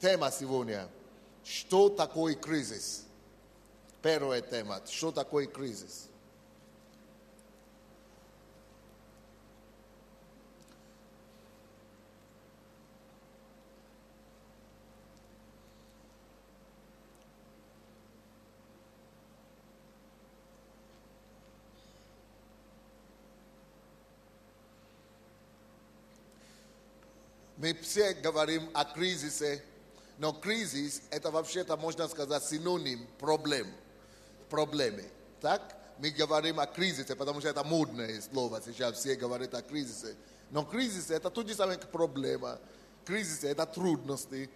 Тема сегодня. Что такое кризис? Первая тема. Что такое кризис? Мы все говорим о кризисе, но кризис это вообще-то, можно сказать, синоним проблемы. Так? Мы говорим о кризисе, потому что это модное слово, сейчас все говорят о кризисе. Но кризис это то же самое, как проблема. Кризис это трудности.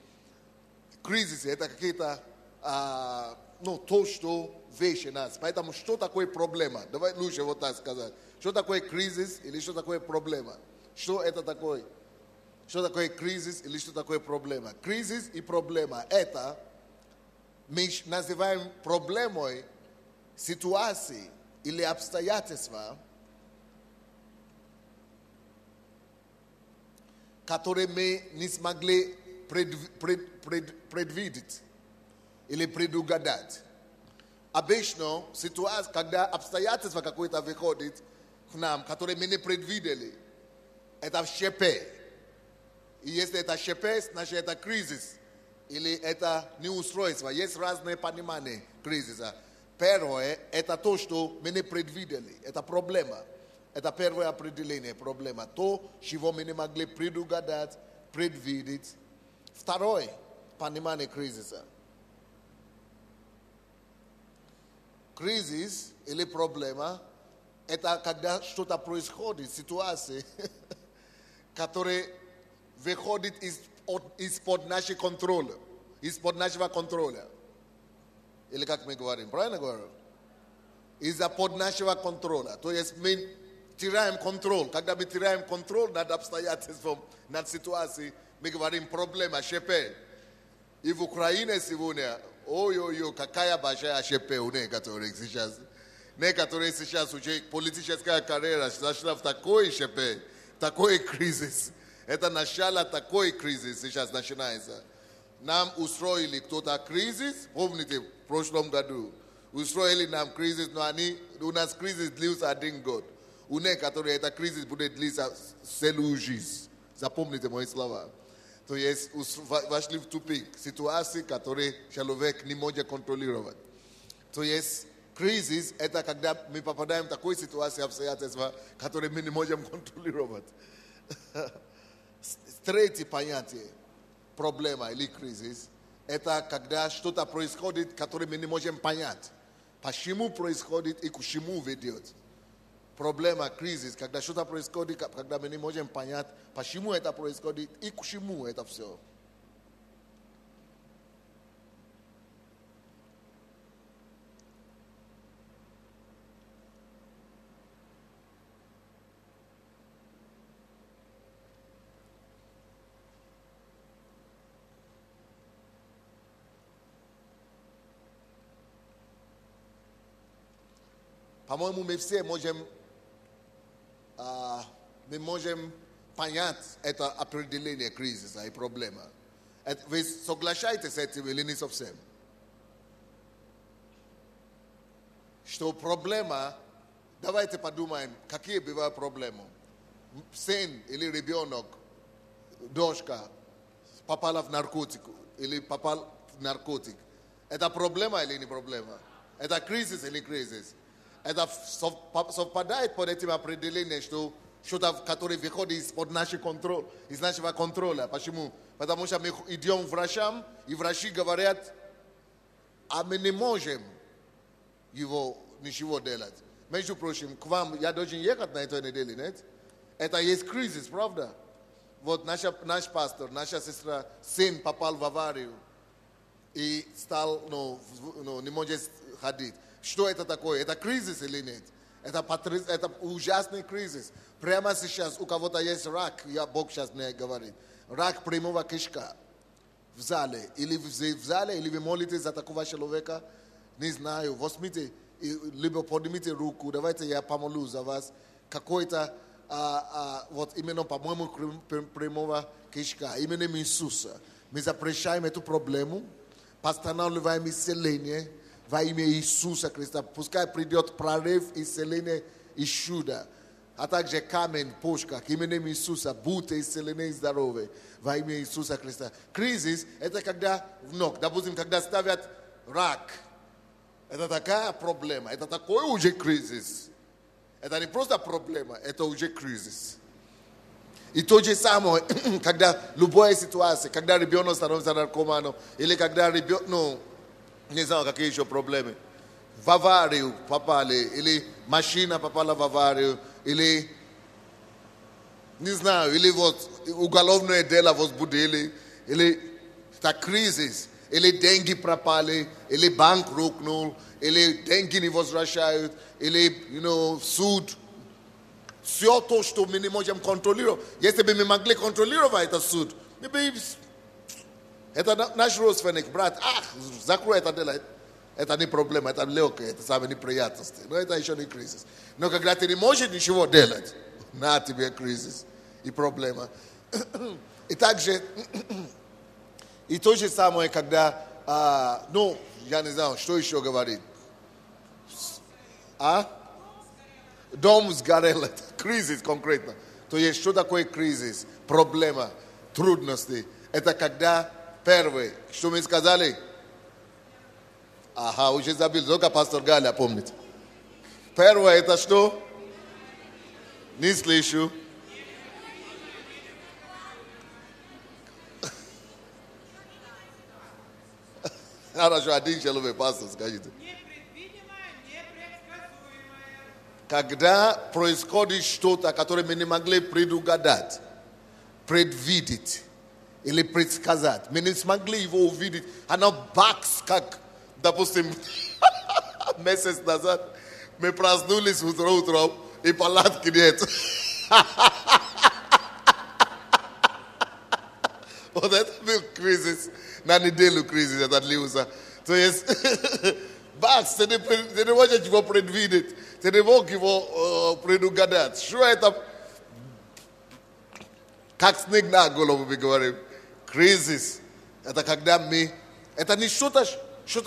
Кризис это какие-то, то, что вещи нас. Поэтому что такое проблема? Давай лучше вот так сказать. Что такое кризис или что такое проблема? Что это такое? Что такое кризис или что такое проблема? Кризис и проблема – это мы называем проблемой ситуации или обстоятельства, которые мы не смогли предвидеть или предугадать. Обычно ситуация, когда обстоятельства какое-то выходит к нам, которые мы не предвидели, это ШП. И если это ШП, значит это кризис. Или это неустройство. Есть разные понимания кризиса. Первое, это то, что мы не предвидели. Это проблема. Это первое определение проблема. То, чего мы не могли предугадать, предвидеть. Второе, понимание кризиса. Кризис или проблема, это когда что-то происходит, ситуация, которая выходит из-под нашего контроля. Из-под нашего контроля. Или как мы говорим, правильно говорю? Из-под нашего контроля. То есть мы теряем контроль. Когда мы теряем контроль над обстоятельством, над ситуацией, мы говорим проблема, ШП. И в Украине сегодня, ой-ой-ой, какая большая ШП у некоторых сейчас. Некоторые сейчас уже политическая карьера зашла в такой ШП, такой кризис. Это начало такой кризис сейчас начинается. Нам устроили кто-то кризис, помните, в прошлом году. Устроили нам кризис, но у нас кризис длился 1 год. У некоторых этот кризис будет длиться целую жизнь. Запомните мои слова. То есть вошли в тупик. Ситуации, которые человек не может контролировать. То есть кризис это когда мы попадаем в такую ситуацию, обстоятельства, которые мы не можем контролировать. Третье понятие, проблема или кризис, это когда что-то происходит, которое мы не можем понять. Почему происходит и к чему ведет. Проблема, кризис, когда что-то происходит, когда мы не можем понять, почему это происходит и к чему это все. По-моему, мы все можем понять это определение кризиса и проблемы. Вы соглашаетесь с этим или не совсем? Что проблема, давайте подумаем, какие бывают проблемы. Сын или ребенок, дочка попала в наркотику или попал в наркотик. Это проблема или не проблема? Это кризис или кризис? Это совпадает под этим определением, что что-то, которое выходит из-под нашего контроля. Почему? Потому что мы идем к врачам, и врачи говорят, а мы не можем его ничего делать. Между прочим, к вам я должен ехать на этой неделе, нет? Это есть кризис, правда? Вот наш пастор, наша сестра, сын попал в аварию и стал, не может ходить. Что это такое? Это кризис или нет? Это ужасный кризис. Прямо сейчас у кого-то есть рак, Бог сейчас мне говорит, рак прямого кишка в зале. Или в зале, или вы молитесь за такого человека, не знаю, возьмите, либо поднимите руку, давайте я помолюсь за вас. Какой-то, вот именно, по-моему, прямого кишка, именем Иисуса. Мы запрещаем эту проблему, постанавливаем исцеление во имя Иисуса Христа. Пускай придет прорыв, исцеление и чудо. А также камень, почка, именем Иисуса, будьте исцелены и здоровы во имя Иисуса Христа. Кризис – это когда допустим, когда ставят рак. Это такая проблема, это такой уже кризис. Это не просто проблема, это уже кризис. И то же самое, когда любая ситуация, когда ребенок становится наркоманом, или когда ребенок, не знаю, какие еще проблемы, в аварию попали, или машина попала в аварию, или, не знаю, или вот уголовное дело возбудили, или так кризис, или деньги пропали, или банк рухнул, или деньги не возвращают, или, суд. Все то, что мы не можем контролировать. Если бы мы могли контролировать этот суд, это наш родственник, брат, закрой это дело. Это не проблема, это легкое, это самое неприятности. Но это еще не кризис. Но когда ты не можешь ничего делать, на тебе кризис и проблема. И также, и то же самое, когда, я не знаю, что еще говорить. Дом сгорел, это кризис конкретно. То есть, что такое кризис? Проблема, трудности. Это когда первый, что мы сказали? Уже забыл, только пастор Галя помнит. Первое, это что? Не слышу. Хорошо, один человек, пастор, скажите. Когда происходит что-то, которое мы не могли предугадать, предвидеть или предсказать, мы не смогли его увидеть, оно бакс, как, допустим, месяц назад, мы проснулись утром, и палатки нет. Вот это был кризис, на неделю кризис, это длился. То есть, бакс, ты не можешь его предвидеть. Ты не мог его предугадать. Что это? Как снег на голову, мы говорим. Кризис. Это когда мы... Это не что-то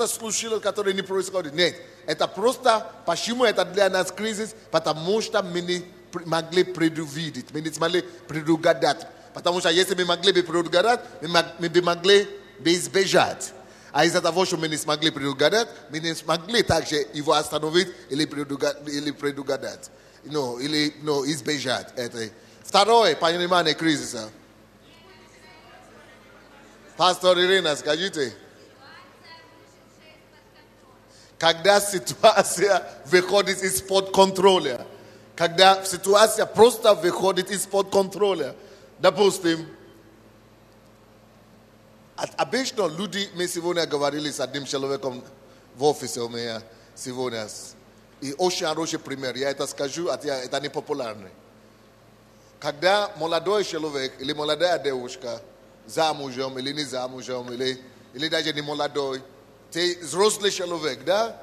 случилось, которое не происходит. Нет. Это просто... Почему это для нас кризис? Потому что мы не могли предувидеть. Мы не смогли предугадать. Потому что если мы могли бы предугадать, мы бы могли бы избежать. А из-за того, что мы не смогли предугадать, мы не смогли также его остановить или предугадать. Или избежать это. Второе, понимание кризиса. Пастор Ирина, скажите. Когда ситуация выходит из-под контроля. Когда ситуация просто выходит из-под контроля. Допустим, обычно люди, мы сегодня говорили с одним человеком в офисе у меня сегодня. И очень хороший пример. Я это скажу, это не популярный. Когда молодой человек или молодая девушка замужем или не замужем, или даже не молодой, ты взрослый человек, да?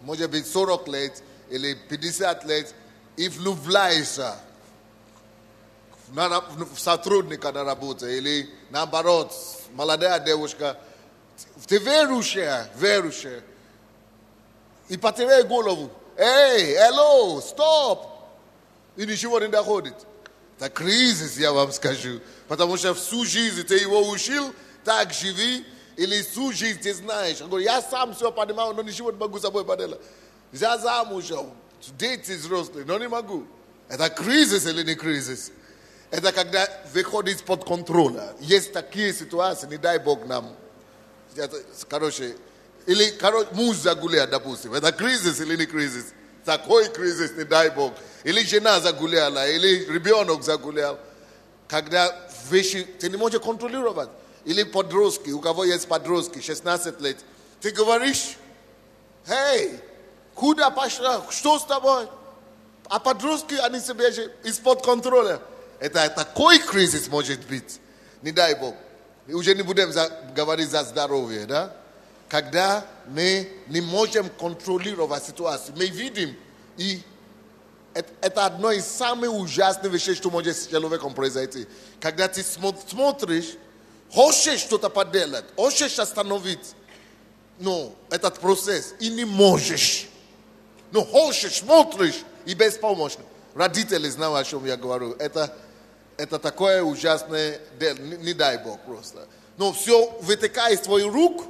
Может быть 40 лет или 50 лет, и влюбляешься в сотрудника на работе, или наоборот, молодая девушка, ты верующая, и потеряй голову. Эй, hello, стоп! И ничего не доходит. Это кризис, я вам скажу. Потому что всю жизнь ты его учил, так живи, или всю жизнь ты знаешь. Он говорит, я сам все понимаю, но ничего не могу с собой поделать. Я замужем, дети взрослые, но не могу. Это кризис или не кризис? Это когда выходит из-под контроля. Есть такие ситуации, не дай Бог нам. Или муж загулял, допустим. Это кризис или не кризис? Такой кризис, не дай Бог. Или жена загуляла, или ребенок загулял. Когда вещи ты не можешь контролировать. Или подростки, у кого есть подростки, 16 лет. Ты говоришь, эй, куда пошла, что с тобой? А подростки, они себе же из-под контроля. Это такой кризис может быть. Не дай Бог. Уже не будем говорить за здоровье, да? Когда мы не можем контролировать ситуацию. Мы видим, и это одно из самых ужасных вещей, что может с человеком произойти. Когда ты смотришь, Хочешь что-то поделать, хочешь остановить, этот процесс, и не можешь. Хочешь, смотришь, и беспомощно. Родители знают, о чем я говорю. Это такое ужасное дело, не дай Бог просто. Но все вытекает из твоих рук,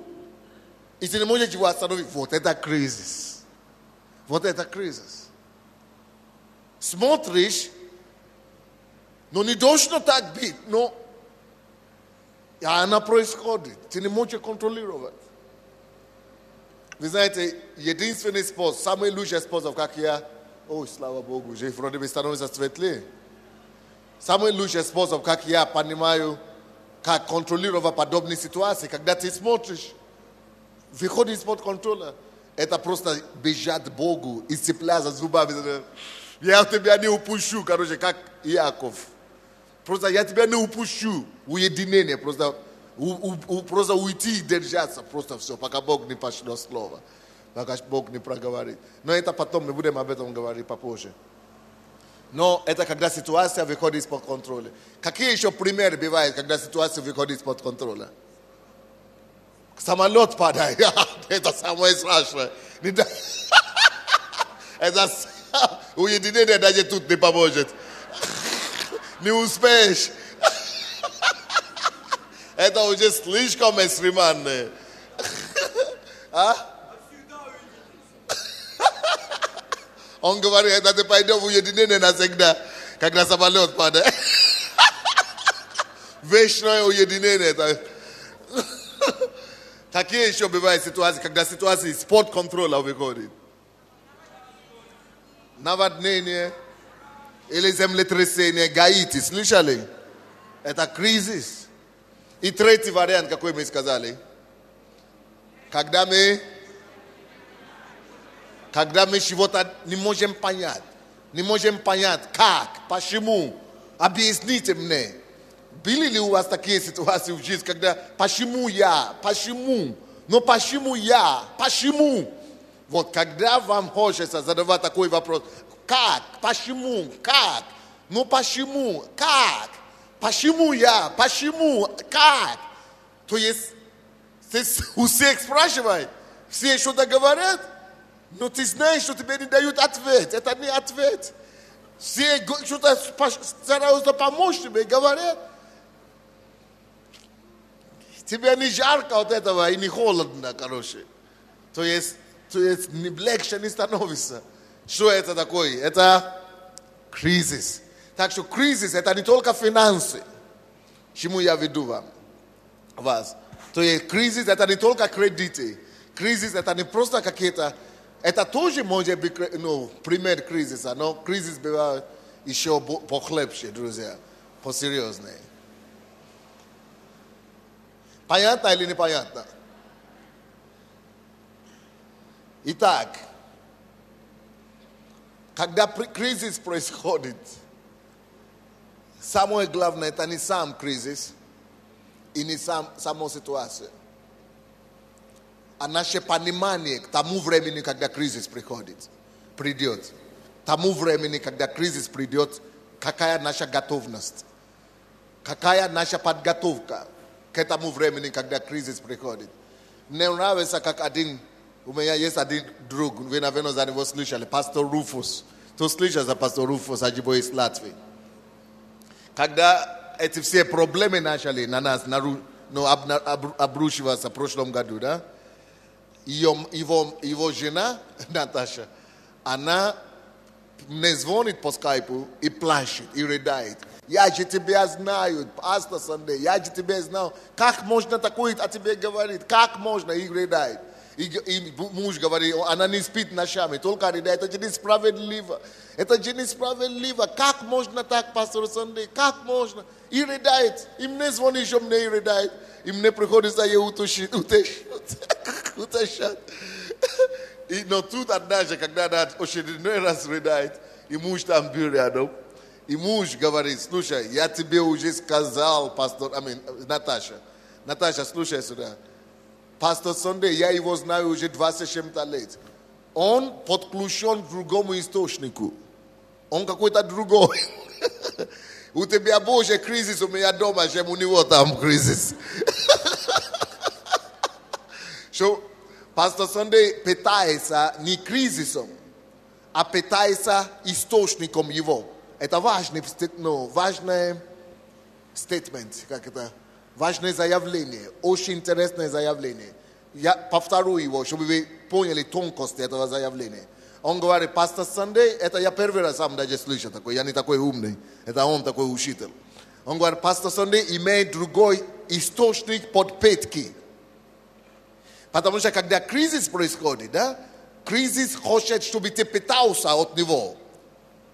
и ты не можешь его остановить. Вот это кризис. Вот это кризис. Смотришь, но не должно так быть, но она происходит. Ты не можешь контролировать. Вы знаете, единственный способ, самый лучший способ, как я, слава Богу, уже вроде бы становится светлее. Самый лучший способ, как я понимаю, как контролировать подобные ситуации, когда ты смотришь, выходит из-под контроля, это просто бежать к Богу и цепляться зубами. Я тебя не упущу, как Иаков. Просто я тебя не упущу. Уединение, просто уйти и держаться. Просто все, пока Бог не пошлет слово. Пока Бог не проговорит. Но это потом, мы будем об этом говорить попозже. Но это когда ситуация выходит из-под контроля. Какие еще примеры бывают, когда ситуация выходит из-под контроля? Самолет падает. Это самое страшное. Это уединение даже тут не поможет. Не успеешь. Это уже слишком экстремально. Он говорит, это ты пойдешь в уединение навсегда, когда самолет падает. Вечное уединение. Какие еще бывают ситуации, когда ситуация из-под контроля выходит? Наводнение или землетрясение, Гаити, слышали? Это кризис. И третий вариант, какой мы сказали? Когда мы чего-то не можем понять. Не можем понять, как, почему. Объясните мне. Были ли у вас такие ситуации в жизни, когда почему я, почему? Но почему я, почему? Вот когда вам хочется задавать такой вопрос, как, почему, как? Ну почему, как? Почему я, почему, как? То есть у всех спрашивают, все что-то говорят, но ты знаешь, что тебе не дают ответ. Это не ответ. Все что-то стараются помочь тебе, говорят. Тебе не жарко от этого и не холодно, короче. То есть не легче не становится. Что это такое? Это кризис. Так что кризис это не только финансы. Чему я веду вас. То есть кризис это не только кредиты. Кризис это не просто какие-то... Это тоже может быть пример кризиса, но кризис бывает еще похлебше, друзья, посерьезнее. Понятно или непонятно? Итак, когда кризис происходит, самое главное это не сам кризис и не сама ситуация, а наше понимание к тому времени, когда кризис придет. Тому времени, когда кризис придет, какая наша готовность, какая наша подготовка к этому времени, когда кризис приходит. Мне нравится, как у меня есть один друг, вы, наверное, за него слышали, пастор Руфус. Кто слышал за пастор Руфус, Аджибой из Латвии? Когда эти все проблемы начали на нас, обрушиваться в прошлом году, да? Его жена, Наташа, она мне звонит по скайпу и плачет, и рыдает. Я же тебя знаю, пастор Сандей, я же тебя знал. Как можно такое о тебе говорить? Как можно? И рыдает. И муж говорит, она не спит ночами, только рыдает. Это же несправедливо. Это же несправедливо. Как можно так, пастор Сандей? Как можно? И рыдает. И мне звонит, еще мне и рыдает. И мне приходится ее утешать. Но тут однажды, когда она очередной раз рыдает, и муж там был рядом, и муж говорит, слушай, я тебе уже сказал, Наташа, слушай сюда. Пастор Сандей, я его знаю уже 20 с чем-то лет. Он подключен к другому источнику. Он какой-то другой. Utembea boje crisis umeyadoma shemuni wota crisis. So Pastor Sunday питается не кризисом, а питается источником его. Это важный, важный statement, как это, важное заявление, очень интересное заявление. Я повторю его, чтобы вы поняли тонкости этого заявления. Он говорит, Пастор Сандей, это я первый раз сам даже слышу такой, я не такой умный, это он такой учитель. Он говорит, Пастор Сандей имеет другой источник подпитки. Потому что когда кризис происходит, да, кризис хочет, чтобы ты питался от него,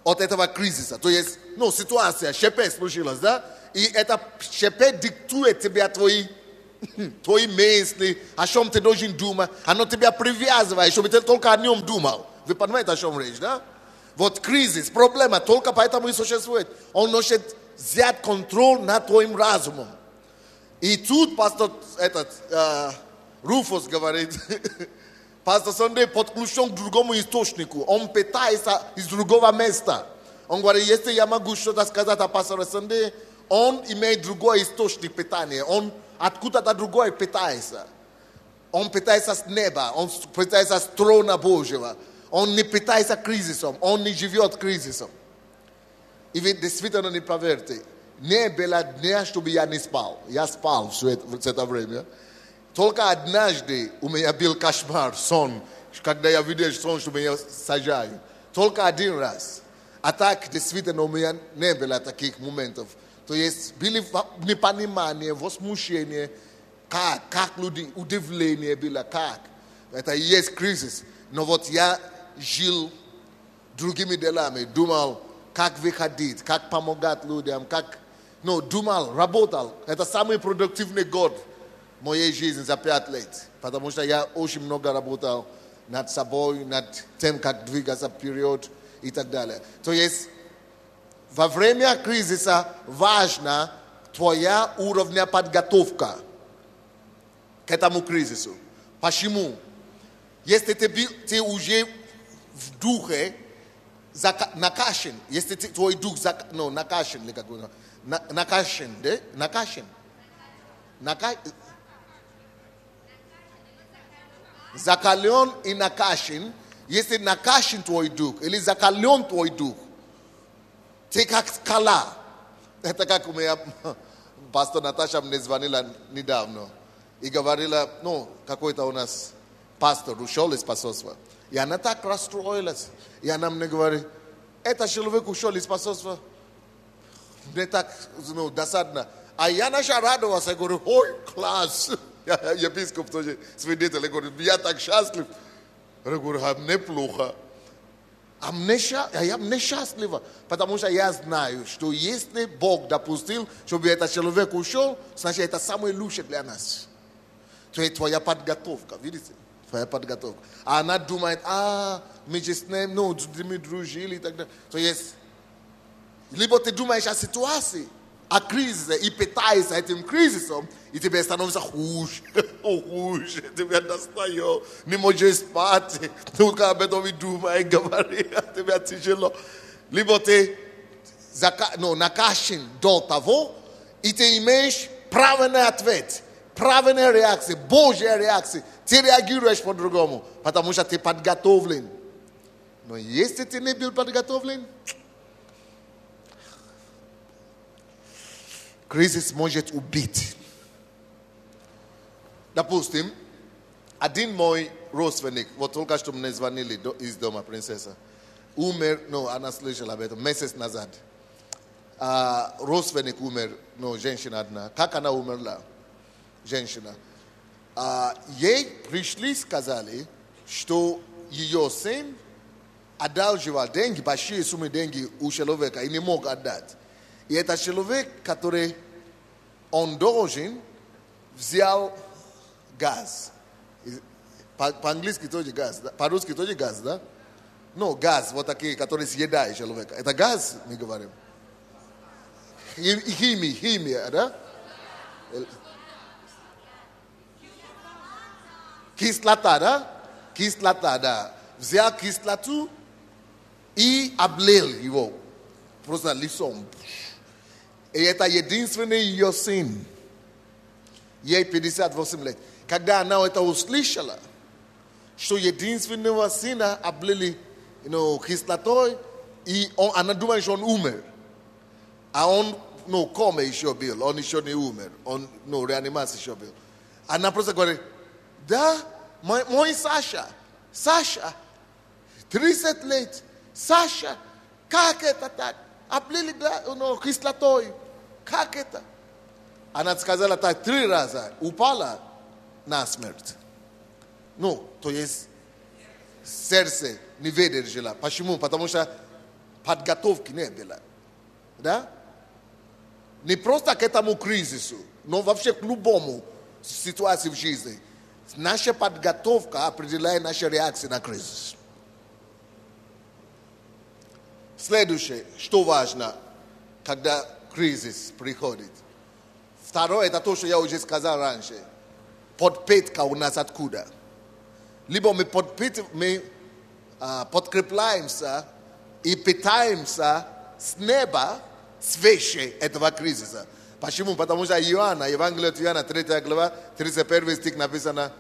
от этого кризиса. То есть, ситуация, ШП случилась, да, и это ШП диктует тебе твои мысли, о чем ты должен думать, оно тебя привязывает, чтобы ты только о нем думал. Вы понимаете, о чем речь, да? Вот кризис, проблема, только поэтому и существует. Он может взять контроль над твоим разумом. И тут пастор Руфус говорит, Пастор Сандей подключен к другому источнику. Он питается из другого места. Он говорит, если я могу что-то сказать о пасторе Сандее, он имеет другой источник питания. Он откуда-то другой питается. Он питается с неба. Он питается с трона Божьего. Он не питается кризисом. Он не живет кризисом. И вы действительно не поверьте. Не было дня, чтобы я не спал. Я спал все это время. Только однажды у меня был кошмар, сон. Когда я видел сон, что меня сажают. Только один раз. А так, действительно, у меня не было таких моментов. То есть, были непонимание, возмущение, как люди, удивление было, как. Это и есть кризис. Но вот я жил другими делами, думал, как выходить, как помогать людям, думал, работал. Это самый продуктивный год в моей жизни за 5 лет. Потому что я очень много работал над собой, над тем, как двигаться вперед и так далее. То есть, во время кризиса важна твоя уровня подготовка к этому кризису. Почему? Если ты уже в духе накашен, если твой дух накашен, или какой-то, накашен, да? Накашен. Закален и накашен, если накашен твой дух, или закален твой дух, ты как скала. Это как у меня пастор Наташа мне звонила недавно и говорила, какой-то у нас пастор ушел из посольства. И она так расстроилась. И она мне говорит, это человек ушел из посольства. Мне так досадно. А я начал радоваться. Я говорю, ой, класс. Епископ тоже свидетель. Я говорю, я так счастлив. Я говорю, а мне плохо. Я мне счастлива, потому что я знаю, что если Бог допустил, чтобы этот человек ушел, значит, это самое лучшее для нас. То есть твоя подготовка, видите? Твоя подготовка. А она думает, мы же с ним, мы дружили и так далее. То есть, либо ты думаешь о ситуации, о кризисе, и питаешься этим кризисом, и тебе становится хуже, тебя достает, не можешь спать, только об этом и думаешь, говоришь, тебе тяжело. Либо ты накашен до того, и ты имеешь правильный ответ, правильная реакция, Божья реакция, ты реагируешь по-другому, потому что ты подготовлен. Но если ты не был подготовлен, кризис может убить. Допустим, один мой родственник, вот только что мне звонили из дома, принцесса, умер, она слышала об этом, месяц назад. Родственник умер, женщина одна. Как она умерла? Женщина. Ей пришли, сказали, что ее сын одалживал деньги, большие суммы денег у человека и не мог отдать. И этот человек, который он должен, взял газ. По-английски тоже газ, да? По-русски тоже газ, да? Газ, вот такие, которые съедают человека. Это газ, мы говорим. Химия, да? Кислота, да? Кислота, да. Взял кислоту и облил его. Просто лицом. И это единственный ее сын. Ей 58 лет. Когда она это услышала, что единственного сына облили кислотой, и она думает, что он умер. А он кома еще был, он еще не умер. Он реанимации еще был. Она просто говорит, да, мой Саша, 30 лет, Саша, как это так? Облили кислотой, как это? Она сказала так 3 раза, упала на смерть. То есть сердце не выдержало. Почему? Потому что подготовки не было. Да? Не просто к этому кризису, но вообще к любому ситуации в жизни. Наша подготовка определяет нашу реакцию на кризис. Следующее, что важно, когда кризис приходит. Второе, это то, что я уже сказал раньше. Подпитка у нас откуда? Либо мы подкрепляемся и питаемся с неба, свыше этого кризиса. Почему? Потому что Иоанна, Евангелие от Иоанна, 3 глава, 31 стих написано,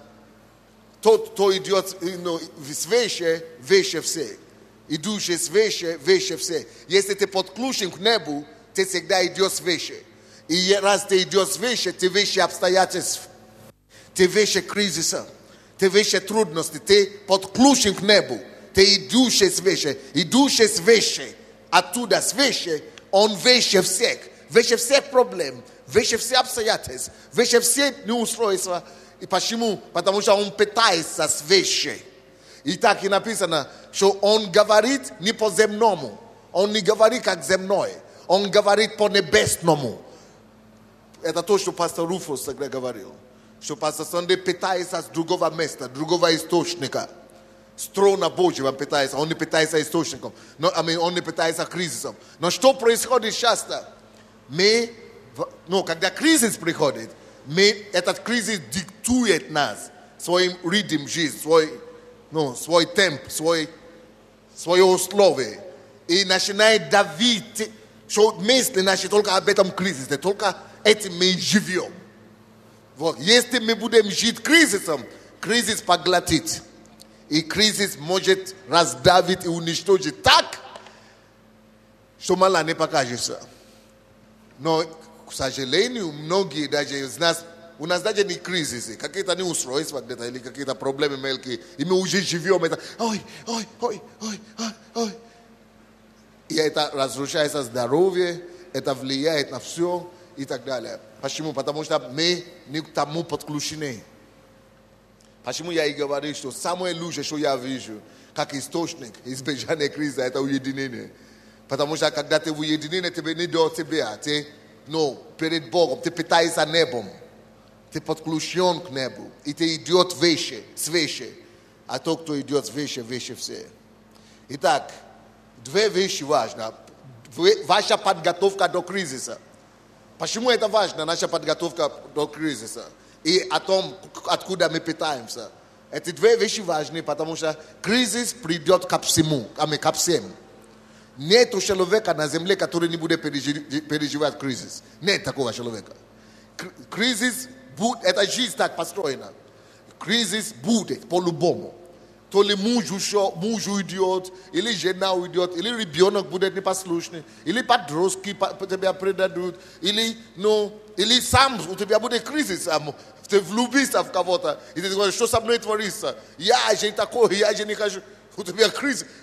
тот, кто идет свыше, выше все. Идущий свыше, выше все. Если ты подключен к небу, ты всегда идешь свыше. И раз ты идешь свыше, ты выше обстоятельств, ты выше кризиса, ты выше трудностей, ты подключен к небу, ты идущий свыше, оттуда свыше, он выше всех проблем, выше всех обстоятельств, выше всех неустройства. И почему? Потому что он питается свыше. И так и написано, что он говорит не по земному, он не говорит как земной, он говорит по небесному. Это то, что пастор Руфус тогда говорил. Что пастор Сандей питается с другого места, другого источника. С трона Божьего он питается, он не питается источником. Он не питается кризисом. Но что происходит часто? Когда кризис приходит, этот кризис диктует нас своим ритм жизни, свой темп, свои условия. И начинает давить, что мысли наши только об этом кризисе, только этим мы живем. Вот. Если мы будем жить кризисом, кризис поглотит. И кризис может раздавить и уничтожить так, что мало не покажется. Но, к сожалению, многие даже из нас, у нас даже не кризисы, какие-то неустройства где-то или какие-то проблемы мелкие, и мы уже живем, это ой. И это разрушается здоровье, это влияет на все и так далее. Почему? Потому что мы не к тому подключены. Почему я и говорю, что самое лучшее, что я вижу, как источник избежания кризиса, это уединение. Потому что когда ты в уединении, тебе не до тебя, ты перед Богом, ты питаешься небом, ты подключен к небу, и ты идет выше, свыше, а тот, кто идет выше, выше все. Итак, 2 вещи важны. Ваша подготовка до кризиса. Почему это важно, наша подготовка до кризиса? И о том, откуда мы питаемся. Эти 2 вещи важны, потому что кризис придет ко всему, ко всем. Нет человека на земле, который не будет переживать кризис. Нет такого человека. Кризис, эта жизнь так построена. Кризис будет по-любому. То ли муж уйдет, или жена уйдет, или ребенок будет непослушный, или подростки тебя предадут, или сам у тебя будет кризис, ты влюбишься в кого-то, и ты говоришь, что со мной творится? Я же такой, я же не хочу. У тебя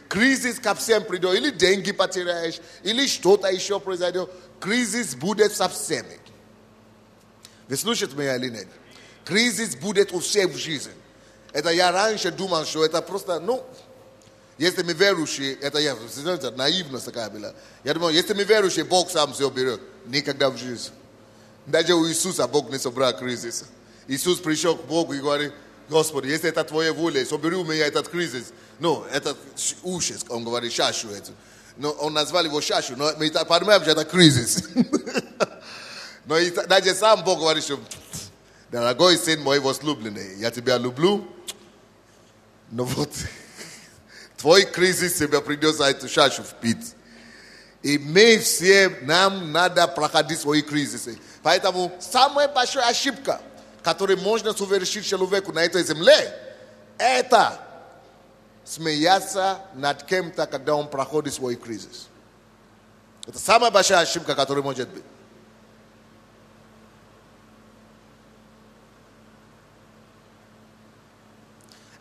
кризис ко всем придет, или деньги потеряешь, или что-то еще произойдет. Кризис будет со всеми. Вы слушаете меня или нет? Кризис будет у всех в жизни. Это я раньше думал, что это просто, если мы верующие, это наивность такая была. Я думал, если мы верующие, Бог сам все берет. Никогда в жизни. Даже у Иисуса Бог не собрал кризис. Иисус пришел к Богу и говорит, Господи, если это Твоя воля, собери у меня этот кризис. Это ужас, он говорит, чашу эту. Он назвал его чашу, но мы понимаем, что это кризис. Но даже сам Бог говорит, что дорогой сын мой возлюбленный, я тебя люблю, но вот твой кризис тебе придется эту чашу впить. И мы все, нам надо проходить свои кризисы. Поэтому самая большая ошибка, которую можно совершить человеку на этой земле, это смеяться над кем-то, когда он проходит свой кризис. Это самая большая ошибка, которая может быть.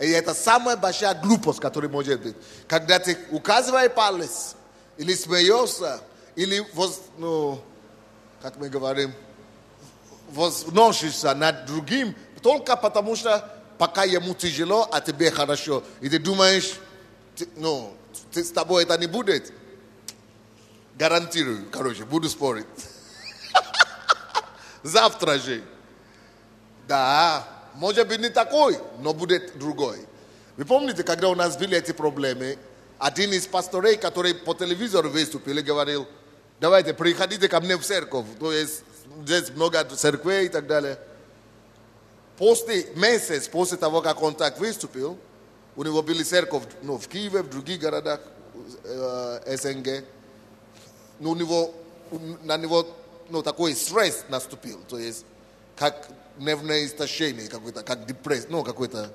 И это самая большая глупость, которая может быть. Когда ты указываешь палец, или смеешься, или, как мы говорим, возносишься над другим, только потому что пока ему тяжело, а тебе хорошо. И ты думаешь, с тобой это не будет. Гарантирую, буду спорить. Завтра же. Да, может быть не такой, но будет другой. Вы помните, когда у нас были эти проблемы, один из пасторей, который по телевизору выступил и говорил, давайте, приходите ко мне в церковь. То есть здесь много церквей и так далее. Месяц после того, как он так выступил, у него были церковь в Киеве, в других городах СНГ. Но на него такой стресс наступил. То есть как нервное истощение какое-то, как депрессия, какой-то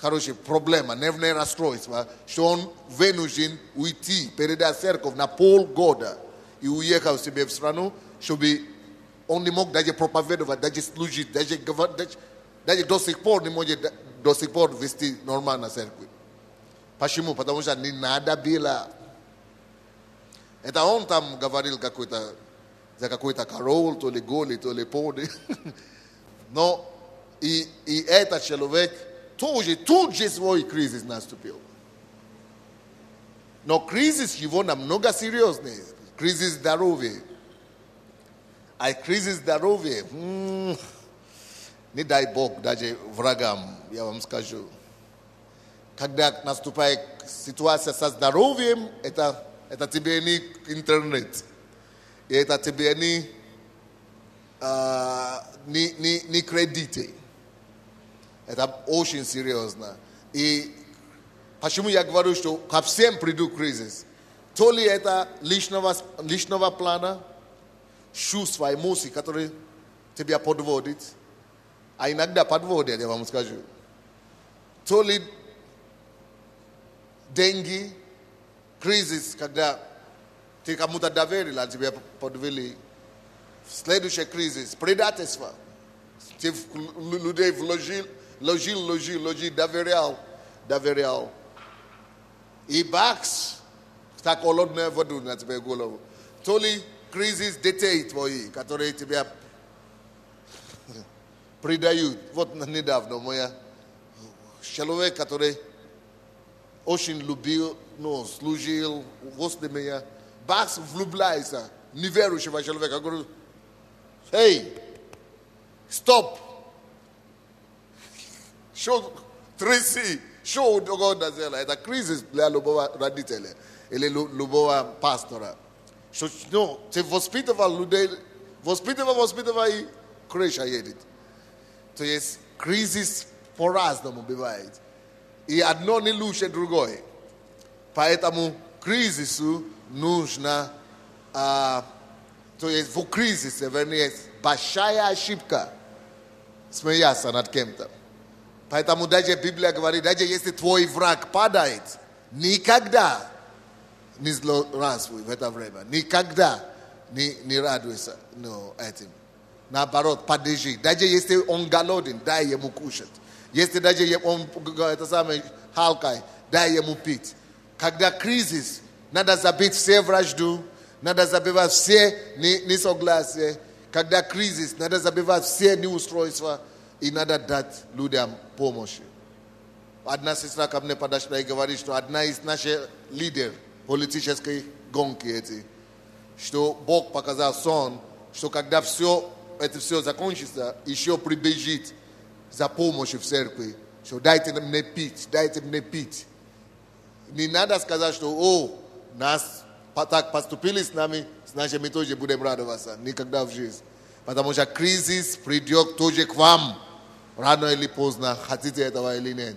хорошая проблема, нервное расстройство, что он вынужден уйти, передать церковь на полгода и уехал себе в страну, чтобы он не мог даже проповедовать, даже служить, даже до сих пор не может вести нормально церковь. Почему? Потому что не надо было. Это он там говорил за какой-то король, то ли голый, то ли полный. Но и этот человек тоже тут же свой кризис наступил. Но кризис его намного серьезнее. Кризис здоровья. А кризис здоровья, не дай Бог даже врагам, я вам скажу. Когда наступает ситуация со здоровьем, это тебе не интернет. И это тебе не кредиты. Это очень серьезно. И почему я говорю, что ко всем придут кризис? То ли это личного плана, чувства, эмоций, которые тебя подводят, а иногда подводят, я вам скажу. То ли деньги, кризис, когда ты кому-то доверил, а тебя подвели. Следующий кризис, предательство. Ты людей вложил, доверял. И бакс, так холодная вода на тебе голову. То ли кризис детей твои, которые тебя предают. Вот недавно человек, который очень любил, служил возле меня, бакс влюбляется, неверующего человека. Я говорю, эй, стоп. Тряси, что угодно сделать. Это кризис для любого родителя или любого пастора. Что, ты воспитывал людей, воспитывал и крыша едет. То есть кризис по-разному бывает. И одно не лучше другое. Поэтому кризису нужно, то есть в кризисе, вернее, большая ошибка смеяться над кем-то. Поэтому даже Библия говорит, даже если твой враг падает, никогда не злорадствуй в это время. Никогда не радуйся этим. Наоборот, поддержи. Даже если он голоден, дай ему кушать. Если даже он халкой, дай ему пить. Когда кризис, надо забить все вражду, надо забивать все несогласия. Когда кризис, надо забивать все неустройства. И надо дать людям помощь. Одна сестра ко мне подошла и говорит, что одна из наших лидеров политической гонки эти, что Бог показал сон, что когда это все закончится, еще прибежит за помощью в церкви, что дайте мне пить. Не надо сказать, что нас так поступили с нами, значит мы тоже будем радоваться. Никогда в жизни. Потому что кризис придет тоже к вам. Рано или поздно, хотите этого или нет.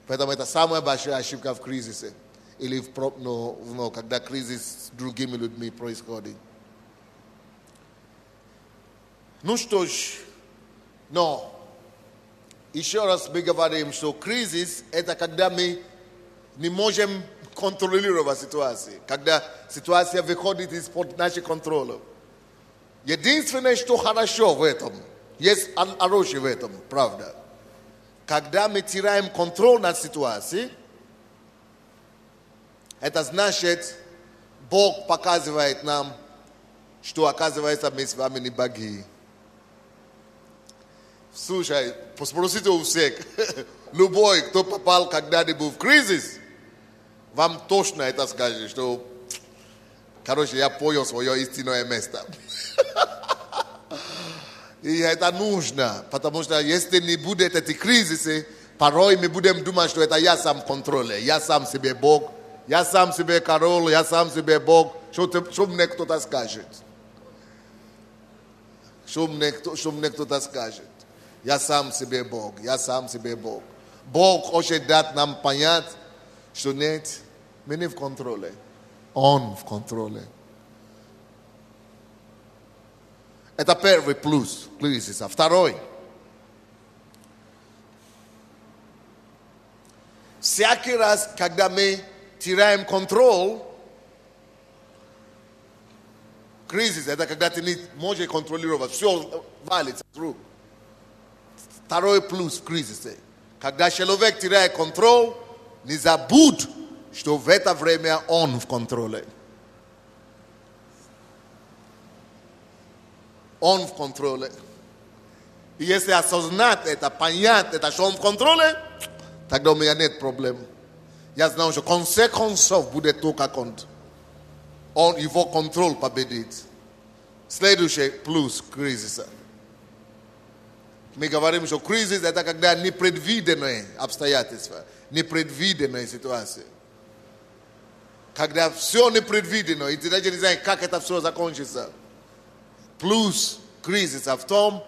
Поэтому это самая большая ошибка в кризисе. или когда кризис с другими людьми происходит. Ну что ж, но еще раз мы говорим, что кризис – это когда мы не можем контролировать ситуацию, когда ситуация выходит из-под нашего контроля. Единственное, что хорошо в этом, есть хорошее в этом, правда. Когда мы теряем контроль над ситуацией, это значит, Бог показывает нам, что, оказывается, мы с вами не боги. Слушай, спросите у всех, любой, кто попал когда-нибудь в кризис, вам точно это скажет, что, короче, я понял свое истинное место. И это нужно, потому что если не будет эти кризисы, порой мы будем думать, что это я сам контролер, я сам себе Бог, я сам себе король, я сам себе Бог, что мне кто-то скажет. Что мне кто-то скажет. Я сам себе Бог, я сам себе Бог. Бог хочет дать нам понять, что нет, мы не в контроле, Он в контроле. Это первый плюс кризиса. Второй. Всякий раз, когда мы теряем контроль, кризис, это когда ты не можешь контролировать, все валится вокруг. Второй плюс в кризисе. Когда человек теряет контроль, не забудь, что в это время он в контроле. Он в контроле. И если осознать это, понять это, что он в контроле, тогда у меня нет проблем. Я знаю, что в конце концов будет только он его контроль победит. Следующий плюс кризиса. Мы говорим, что кризис это когда непредвиденные обстоятельства, непредвиденные ситуации. Когда все непредвидено, и ты даже не знаешь, как это все закончится. Плюс кризиса в том,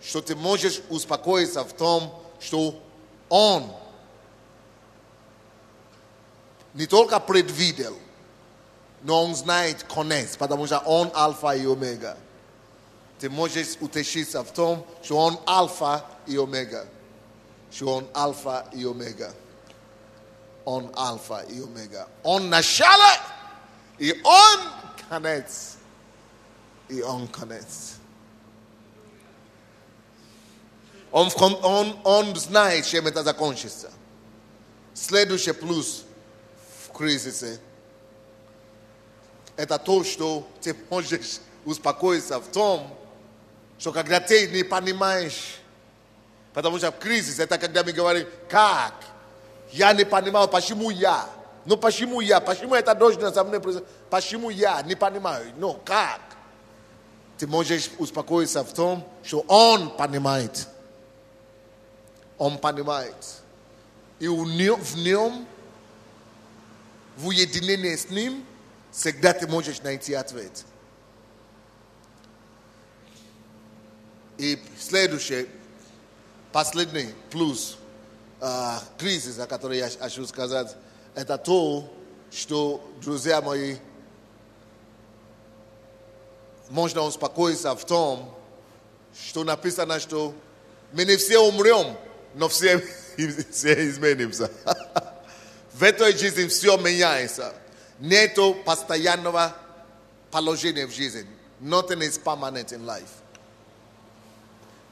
что ты можешь успокоиться в том, что Он не только предвидел, но Он знает конец, потому что Он альфа и омега. Ты можешь утешиться в том, что Он альфа и омега. Что Он альфа и омега. Он альфа и омега. Он начало и Он конец. И Он конец. Он знает, чем это закончится. Следующий плюс в кризисе это то, что ты можешь успокоиться в том, что когда ты не понимаешь, потому что в кризис это когда мы говорим, как? Я не понимаю, почему я? Ну почему я? Почему это должно со мной произойти? Почему я не понимаю? Ну как? Ты можешь успокоиться в том, что Он понимает. Он понимает. И в нем, в уединении с Ним, всегда ты можешь найти ответ. И следующий, последний плюс кризиса, который я хочу сказать, это то, что, друзья мои, можно успокоиться в том, что написано, что мы не все умрем, но все изменимся. В этой жизни все меняется. Нету постоянного положения в жизни. Nothing is permanent in life.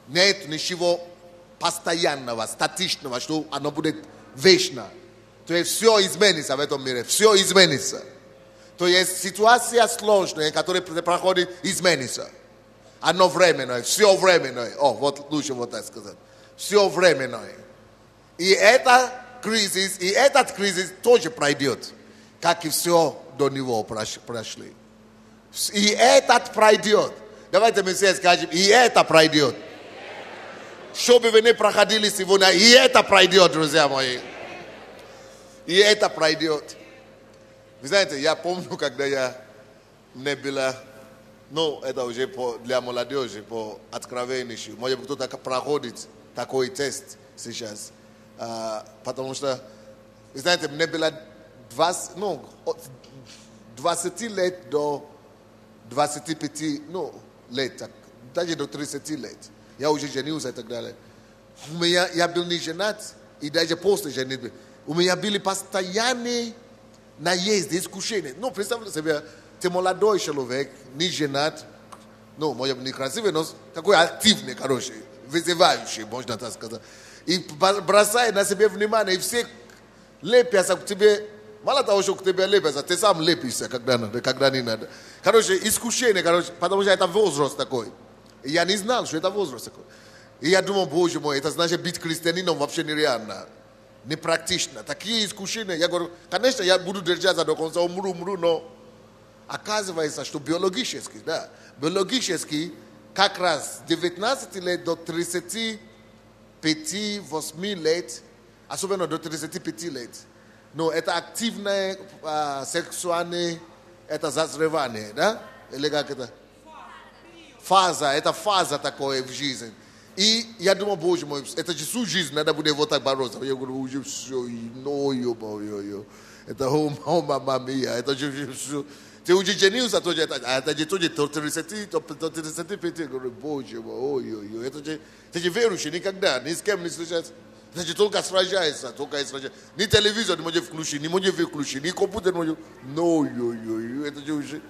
Нет ничего постоянного, статичного, что оно будет вечно. То есть все изменится в этом мире. Все изменится. То есть ситуация сложная, которая проходит, изменится. Оно временное, все временное. Вот лучше вот так сказать. Все временное. И этот кризис тоже пройдет, как и все до него прошли. И этот пройдет. Давайте мы все скажем, и это пройдет. Что бы вы ни проходили сегодня, и это пройдет, друзья мои. И это пройдет. Вы знаете, я помню, когда мне было, это уже для молодежи, по откровению. Может быть, кто-то проходит такой тест сейчас. Потому что, вы знаете, мне было 20 let do 25 let. Даже до 30 лет. Я уже женился и так далее. Я был не женат, и даже после женитьбы. У меня были постоянные наезды, искушения. Представьте себе, ты молодой человек, не женат, может быть, некрасивый, но такой активный, вызывающий, можно так сказать. И бросает на себе внимание, и все лепятся к тебе. Мало того, что к тебе лепятся, ты сам лепишься, когда надо, когда не надо. Искушение, потому что это возраст такой. И я не знал, что это возраст такой. И я думал, боже мой, это значит быть христианином вообще нереально, непрактично. Такие искушения, я говорю, конечно, я буду держаться до конца, умру, но оказывается, что биологически, как раз с 19 лет до 35-8 лет, особенно до 35 лет, это активное сексуальное, это зазревание, да? Или как это? Это фаза такое в жизни. И я думал, боже мой, это же всю жизнь надо будет вот так бороться. Я говорю, уже все, это мама мия, это же все. Ты уже женился, это же тоже 35, я говорю, боже мой, это же верующий никогда, ни с кем не встречается. Это же только сражается. Ни телевизор не может включить, не может выключить, ни компьютер не может. Это же уже.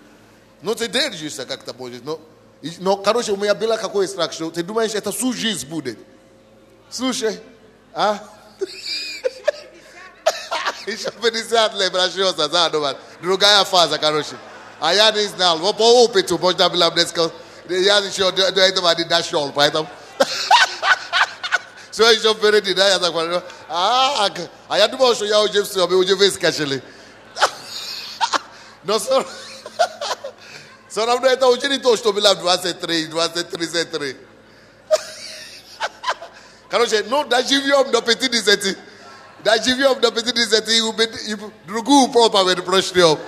Ты держишься как-то будет, но, у меня было какой страх, что ты думаешь, это всю жизнь будет. Слушай, еще 50 лет прощется, другая фаза, А я не знал, по опыту можно было мне сказать, я еще до этого не дошел, поэтому... Все еще впереди, да, я так говорю. А я думал, что я уже все, мы уже выскочили. Но все равно это уже не то, что было 23. Доживем до 50. Доживем до 50, и другую проповедь прочтем.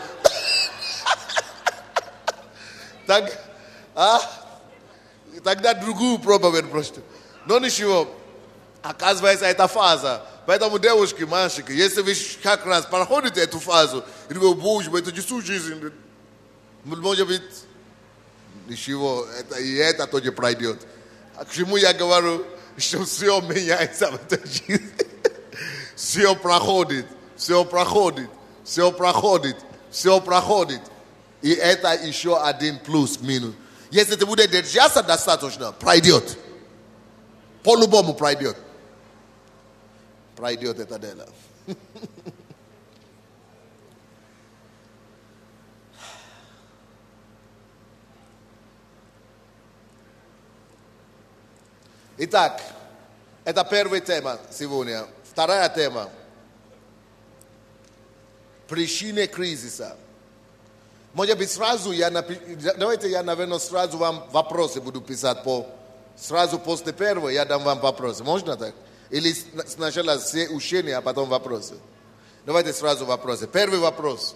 Тогда другую проповедь прочтем. Но ничего. Оказывается, это фаза. Поэтому, девушки, мальчики, если вы как раз проходите эту фазу, и думаете, боже мой, это же всю жизнь. Может быть, ничего, это тоже пройдет. А к чему я говорю, что все меняется в этой жизни? Все проходит. И это еще один плюс-минус. Если ты будешь держаться достаточно, пройдет. По-любому пройдет. Пройдет это дело. Итак, это первая тема сегодня. Вторая тема. Причины кризиса. Может быть, сразу давайте я, наверное, сразу вам вопросы буду писать сразу после первого я дам вам вопросы. Можно так? Или сначала все учения, а потом вопросы? Давайте сразу вопросы. Первый вопрос.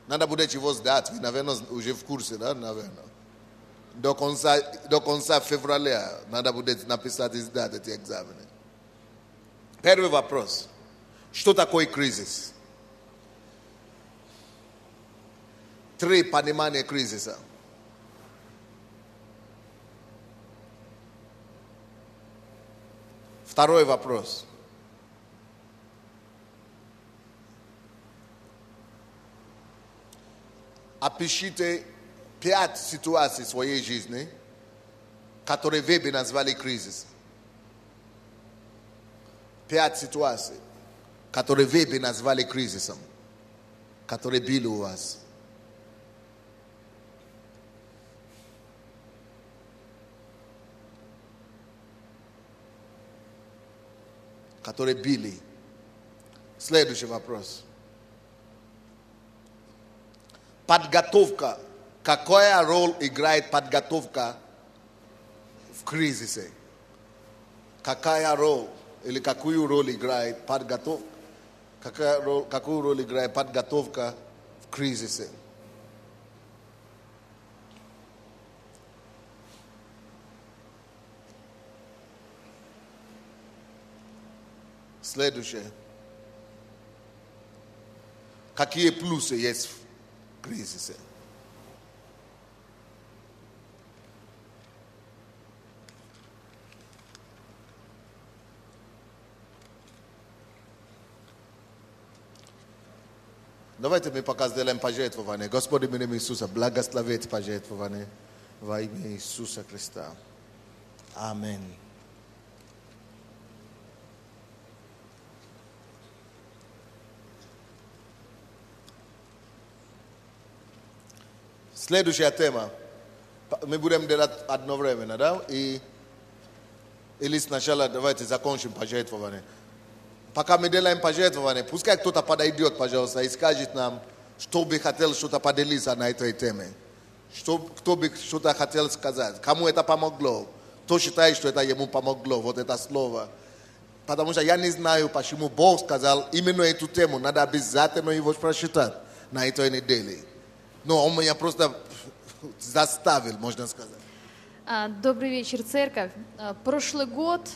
Надо будет его сдать. Вы, наверное, уже в курсе, да? Наверное. До конца февраля надо будет написать и сдать эти экзамены. Первый вопрос. Что такое кризис? 3 понимания кризиса. Второй вопрос. Опишите 5 ситуаций в своей жизни, которые вы бы назвали кризис. 5 ситуаций, которые вы бы назвали кризисом, которые были у вас. Которые били. Следующий вопрос. Подготовка. Какая роль играет подготовка в кризисе? Какая роль или какую роль играет подготовка? Какую роль играет подготовка в кризисе? Следующее. какие плюсы есть в кризисе. Давайте мы пока сделаем пожертвование. Господи, в имя Иисуса, благословите пожертвование во имя Иисуса Христа. Аминь. Следующая тема. Мы будем делать одновременно, да? Или сначала давайте закончим пожертвование. Пока мы делаем пожертвование, пускай кто-то подойдет, пожалуйста, и скажет нам, что бы хотел что-то поделиться на этой теме. Кто бы что-то хотел сказать. Кому это помогло. Кто считает, что это ему помогло, вот это слово. Потому что я не знаю, почему Бог сказал именно эту тему. Надо обязательно его прочитать на этой неделе. Но он меня просто заставил, можно сказать. Добрый вечер, церковь. Прошлый год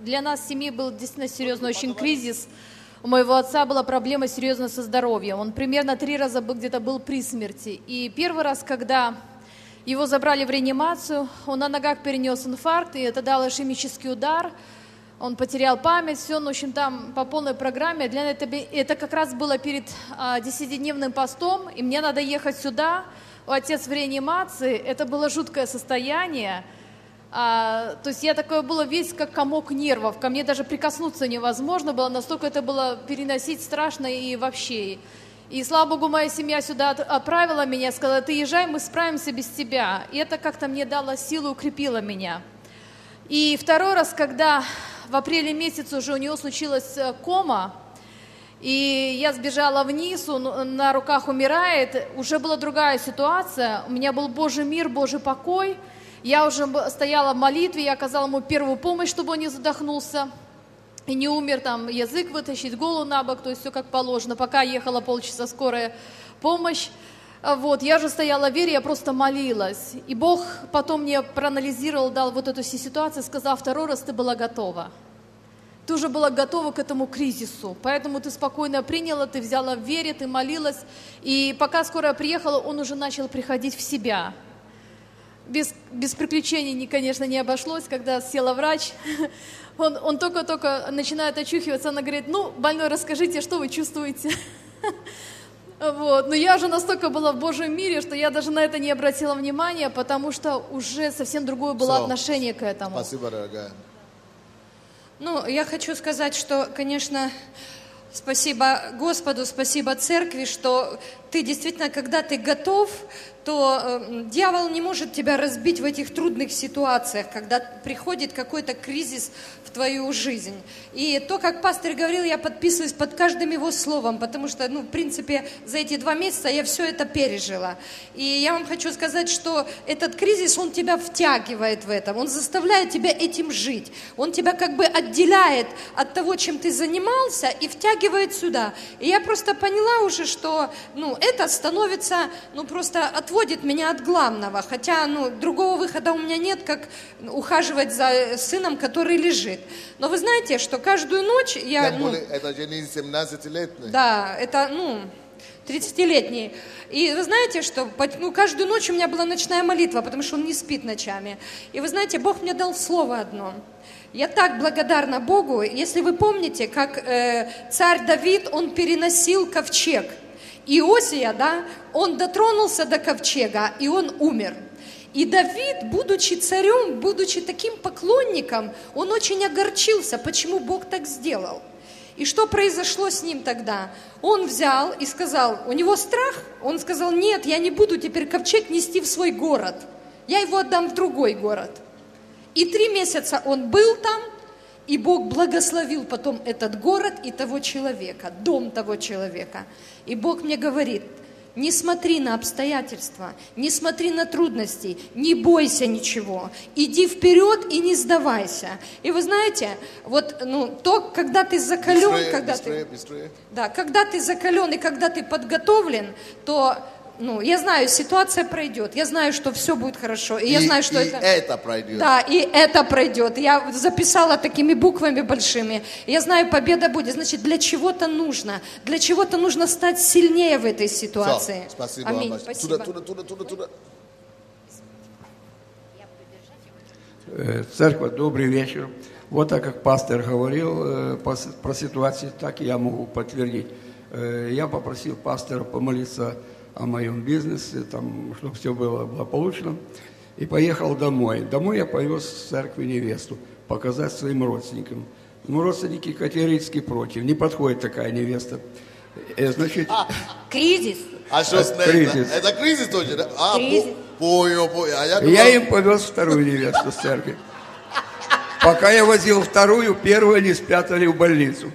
для нас в семье был действительно серьезный очень кризис. У моего отца была проблема серьезная со здоровьем. Он примерно 3 раза где-то был при смерти. И первый раз, когда его забрали в реанимацию, он на ногах перенес инфаркт, и это дало ишемический удар. Он потерял память, все, в общем, там по полной программе. Для это как раз было перед 10-дневным постом, и мне надо ехать сюда. Отец в реанимации, это было жуткое состояние. То есть я такое было весь как комок нервов, ко мне даже прикоснуться невозможно было, настолько это было переносить страшно и вообще. И слава Богу, моя семья сюда отправила меня, сказала: ты езжай, мы справимся без тебя. И это как-то мне дало силу, укрепило меня. И второй раз, когда в апреле месяце уже у него случилась кома, и я сбежала вниз, он на руках умирает, уже была другая ситуация, у меня был Божий мир, Божий покой, я уже стояла в молитве, я оказала ему первую помощь, чтобы он не задохнулся и не умер, там язык вытащить, голову на бок, то есть все как положено, пока ехала полчаса скорая помощь. Вот, я же стояла в вере, я просто молилась. И Бог потом мне проанализировал, дал вот эту ситуацию, сказал: второй раз ты была готова. Ты уже была готова к этому кризису, поэтому ты спокойно приняла, ты взяла в вере, ты молилась. И пока скорая приехала, он уже начал приходить в себя. Без приключений, конечно, не обошлось, когда села врач. Он только-только начинает очухиваться, она говорит: ну, больной, расскажите, что вы чувствуете? Вот. Но я уже настолько была в Божьем мире, что я даже на это не обратила внимания, потому что уже совсем другое было отношение к этому. Спасибо, дорогая. Ну, я хочу сказать, что, конечно, спасибо Господу, спасибо церкви, что ты действительно, когда ты готов, то дьявол не может тебя разбить в этих трудных ситуациях, когда приходит какой-то кризис в твою жизнь. И то, как пастор говорил, я подписываюсь под каждым его словом, потому что, в принципе, за эти 2 месяца я все это пережила. И я вам хочу сказать, что этот кризис, он тебя втягивает в это, он заставляет тебя этим жить, он тебя как бы отделяет от того, чем ты занимался, и втягивает сюда. И я просто поняла уже, что, это становится, просто отводит меня от главного, хотя, другого выхода у меня нет, как ухаживать за сыном, который лежит. Но вы знаете, что каждую ночь я... Это же не 17-летний. Да, это, 30-летний. И вы знаете, что каждую ночь у меня была ночная молитва, потому что он не спит ночами. И вы знаете, Бог мне дал слово одно. Я так благодарна Богу. Если вы помните, как царь Давид, он переносил ковчег. Иосия, он дотронулся до ковчега, и он умер. И Давид, будучи царем, будучи таким поклонником, он очень огорчился, почему Бог так сделал. И что произошло с ним тогда? Он взял и сказал, у него страх, он сказал: нет, я не буду теперь ковчег нести в свой город, я его отдам в другой город. И 3 месяца он был там, и Бог благословил потом этот город и того человека, дом того человека. И Бог мне говорит: не смотри на обстоятельства, не смотри на трудности, не бойся ничего, иди вперед и не сдавайся. И вы знаете, когда ты закален, быстрее. когда ты закален и когда ты подготовлен, то я знаю, ситуация пройдет, я знаю, что все будет хорошо, и я знаю, что это пройдет. Да, и это пройдет. Я записала такими буквами большими. Я знаю, победа будет. Значит, для чего-то нужно стать сильнее в этой ситуации. Все, спасибо Аминь. вам. Спасибо. Туда. Церковь, добрый вечер. Вот так как пастор говорил про ситуацию, так и я могу подтвердить. Я попросил пастора помолиться о моем бизнесе, чтобы все было благополучно, и поехал домой. Домой я повез в церкви невесту, показать своим родственникам. Но родственники категорически против, не подходит такая невеста. Значит, Кризис. А что с ней? Кризис. Это кризис точно? Да? Кризис. Понял. А я думал, я им повез вторую невесту в церковь. Пока я возил вторую, первую они спрятали в больницу.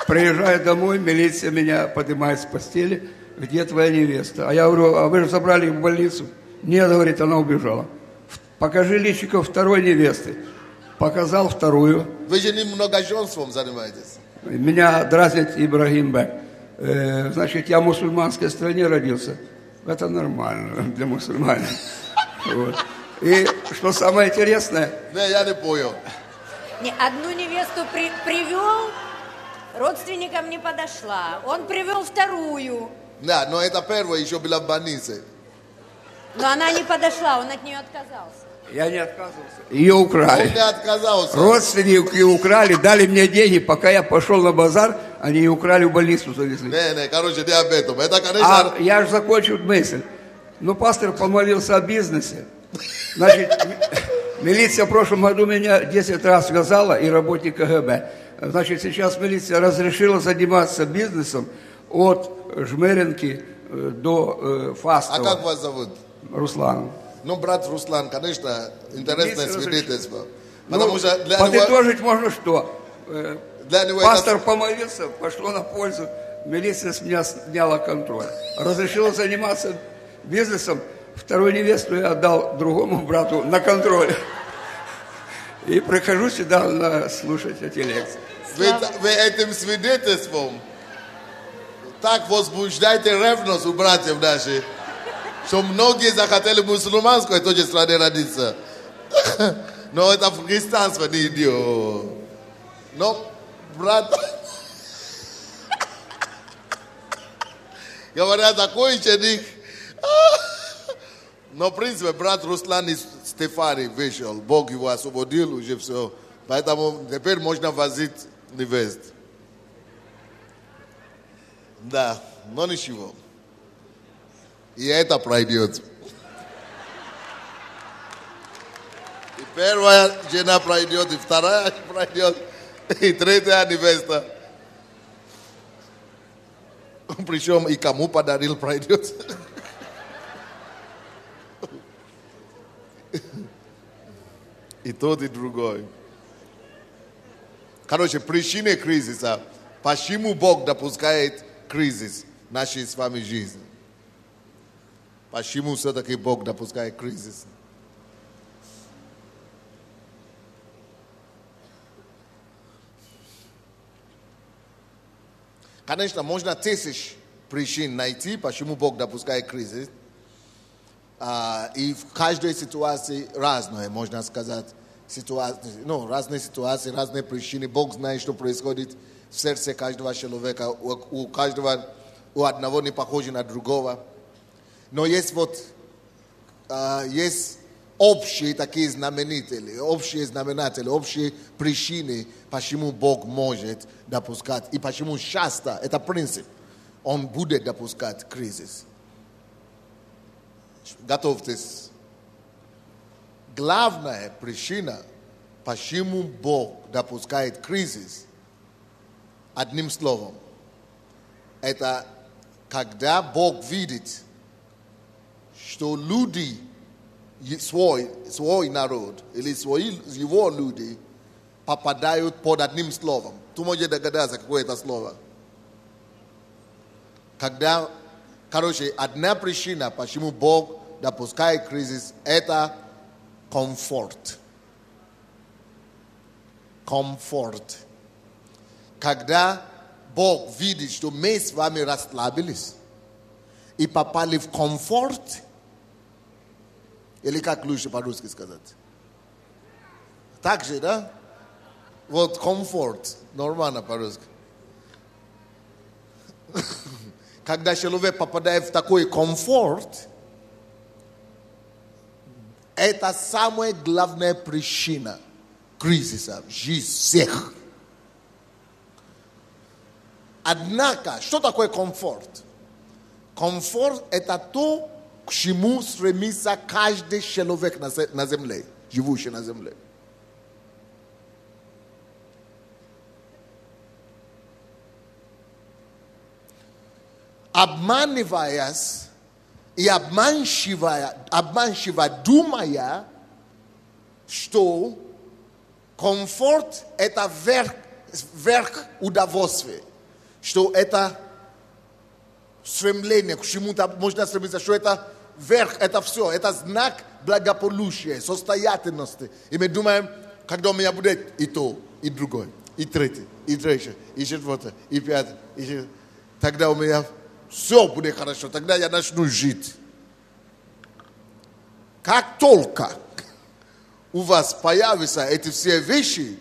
Приезжаю домой, милиция меня поднимает с постели. Где твоя невеста? А я говорю, а вы же забрали их в больницу? Нет, говорит, она убежала. Покажи личико второй невесты. Показал вторую. Вы же не многоженством занимаетесь. Меня дразнит Ибрагим Бек. Значит, я в мусульманской стране родился. Это нормально для мусульман. Вот. И что самое интересное... Не, я не понял. Одну невесту привел, родственникам не подошла. Он привел вторую, Да, но это первая еще была в больнице. но она не подошла, он от нее отказался. Я не отказывался. Ее украли. Он не отказался. Родственники украли, дали мне деньги, пока я пошел на базар, они ее украли, в больницу завезли. Не, короче, не об этом. Это, конечно... Я же закончил мысль. Ну, пастор помолился о бизнесе. Значит, милиция в прошлом году меня 10 раз связала, и работник КГБ. Значит, сейчас милиция разрешила заниматься бизнесом от Жмеринки до Фастова. А как вас зовут? Руслан. Ну, брат Руслан, конечно, интересное Милиция свидетельство. Ну, Потому что для подытожить можно что? него Пастор это... помолился, пошло на пользу. Милиция с меня сняла контроль. Разрешила заниматься бизнесом. Вторую невесту я отдал другому брату на контроль. И прихожу сюда слушать эти лекции. Вы этим свидетельством так возбуждаете ревность у братьев наших, что многие захотели в мусульманской той же стране родиться. Но это в христианство не идет. Но, брат, говорят, такой ученик. Но, в принципе, брат Руслан из Стефани вышел. Бог его освободил уже все. Поэтому теперь можно возить невест. Да, но ничего. И это пройдет. И первая жена пройдет, и вторая пройдет, и третья невеста. Причем и кому подарил пройдет. И тот, и другой. Короче, причины кризиса. Почему Бог допускает кризис в нашей с вами жизни? Почему все-таки Бог допускает кризис? Конечно, можно тысяч причин найти, почему Бог допускает кризис. И в каждой ситуации разное, можно сказать. Разные ситуации, разные причины. Бог знает, что происходит в сердце каждого человека. У одного не похоже на другого. Но есть есть общие такие знаменатели, общие причины, почему Бог может допускать. И почему часто, это принцип, Он будет допускать кризис. Готовьтесь. Главная причина, почему Бог допускает кризис, одним словом, это когда Бог видит, что люди, свой народ, или его люди, попадают под одним словом. Ты можешь догадаться, какое это слово. Одна причина, почему Бог допускает кризис, это комфорт. Комфорт. Когда Бог видит, что мы с вами расслабились, и попали в комфорт, или как лучше по-русски сказать? Так же, да? Вот комфорт, нормально по-русски. Когда человек попадает в такой комфорт, это самая главная причина кризиса в жизни всех. Однако, что такое комфорт? Комфорт – это то, к чему стремится каждый человек на земле, живущий на земле. Обманываясь и обманчиво думая, что комфорт – это верх удовольствия, что это стремление, к чему-то можно стремиться, что это верх, это все, это знак благополучия, состоятельности. И мы думаем, когда у меня будет и то, и другое, и третье, и четвертое, и пятое, тогда у меня все будет хорошо, тогда я начну жить. Как только у вас появятся эти все вещи,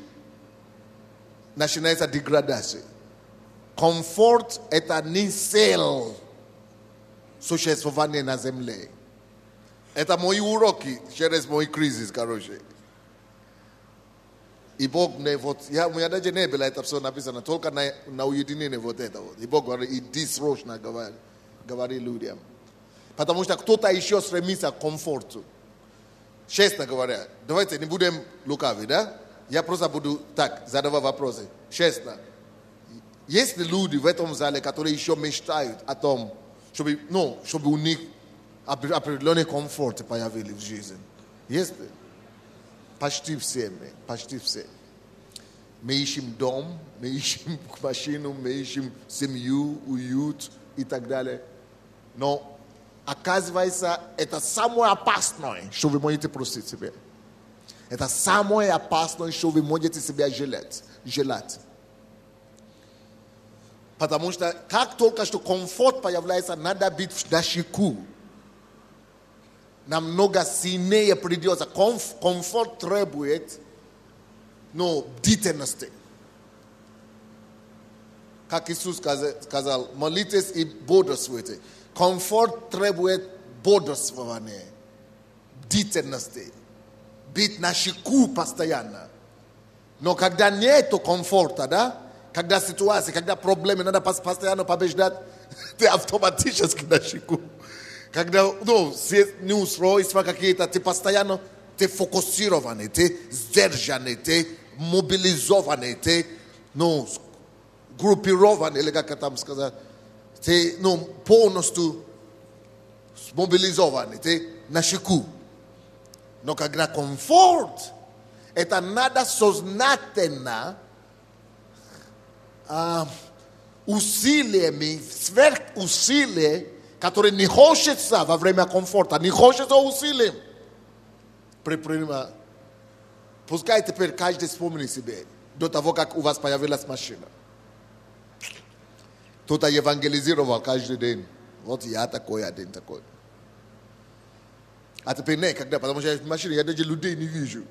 начинается деградация. Комфорт – это не цель существования на земле. Это мои уроки через мой кризис, короче. И Бог мне вот, у меня даже не было это все написано, только на уединение вот это вот. И Бог говорит, иди срочно говори людям. Потому что кто-то еще стремится к комфорту. Честно говоря, давайте не будем лукавить, да? Я просто буду так задавать вопросы. Честно. Есть ли люди в этом зале, которые еще мечтают о том, чтобы у них определенный комфорт появился в жизни? Есть ли? Почти все. Мы ищем дом, мы ищем машину, мы ищем семью, уют и так далее. Но оказывается, это самое опасное, что вы можете просить себе. Это самое опасное, что вы можете себя желать. Потому что как только что комфорт появляется, надо быть на чеку. Намного сильнее придется. Комфорт требует, бдительности. Как Иисус сказал, молитесь и бодрствуйте. Комфорт требует бодрствования, бдительности. Быть на чеку постоянно. Но когда нет комфорта, да? Когда ситуация, когда проблемы, надо постоянно побеждать, ты автоматически на чеку. Когда, неустройства какие-то, ты постоянно, ты фокусированный, ты сдержанный, ты мобилизованный, ты, группированный, или как там сказать, ты, полностью смобилизованный, ты на чеку. Но когда комфорт, это надо сознательно, усилиями, сверхусилия, которые не хочется во время комфорта, не хочется усилием. Пускай теперь каждый вспомнит себе, до того, как у вас появилась машина. Кто-то евангелизировал каждый день. Вот я такой, один такой. А теперь никогда, потому что в машине я даже людей не вижу.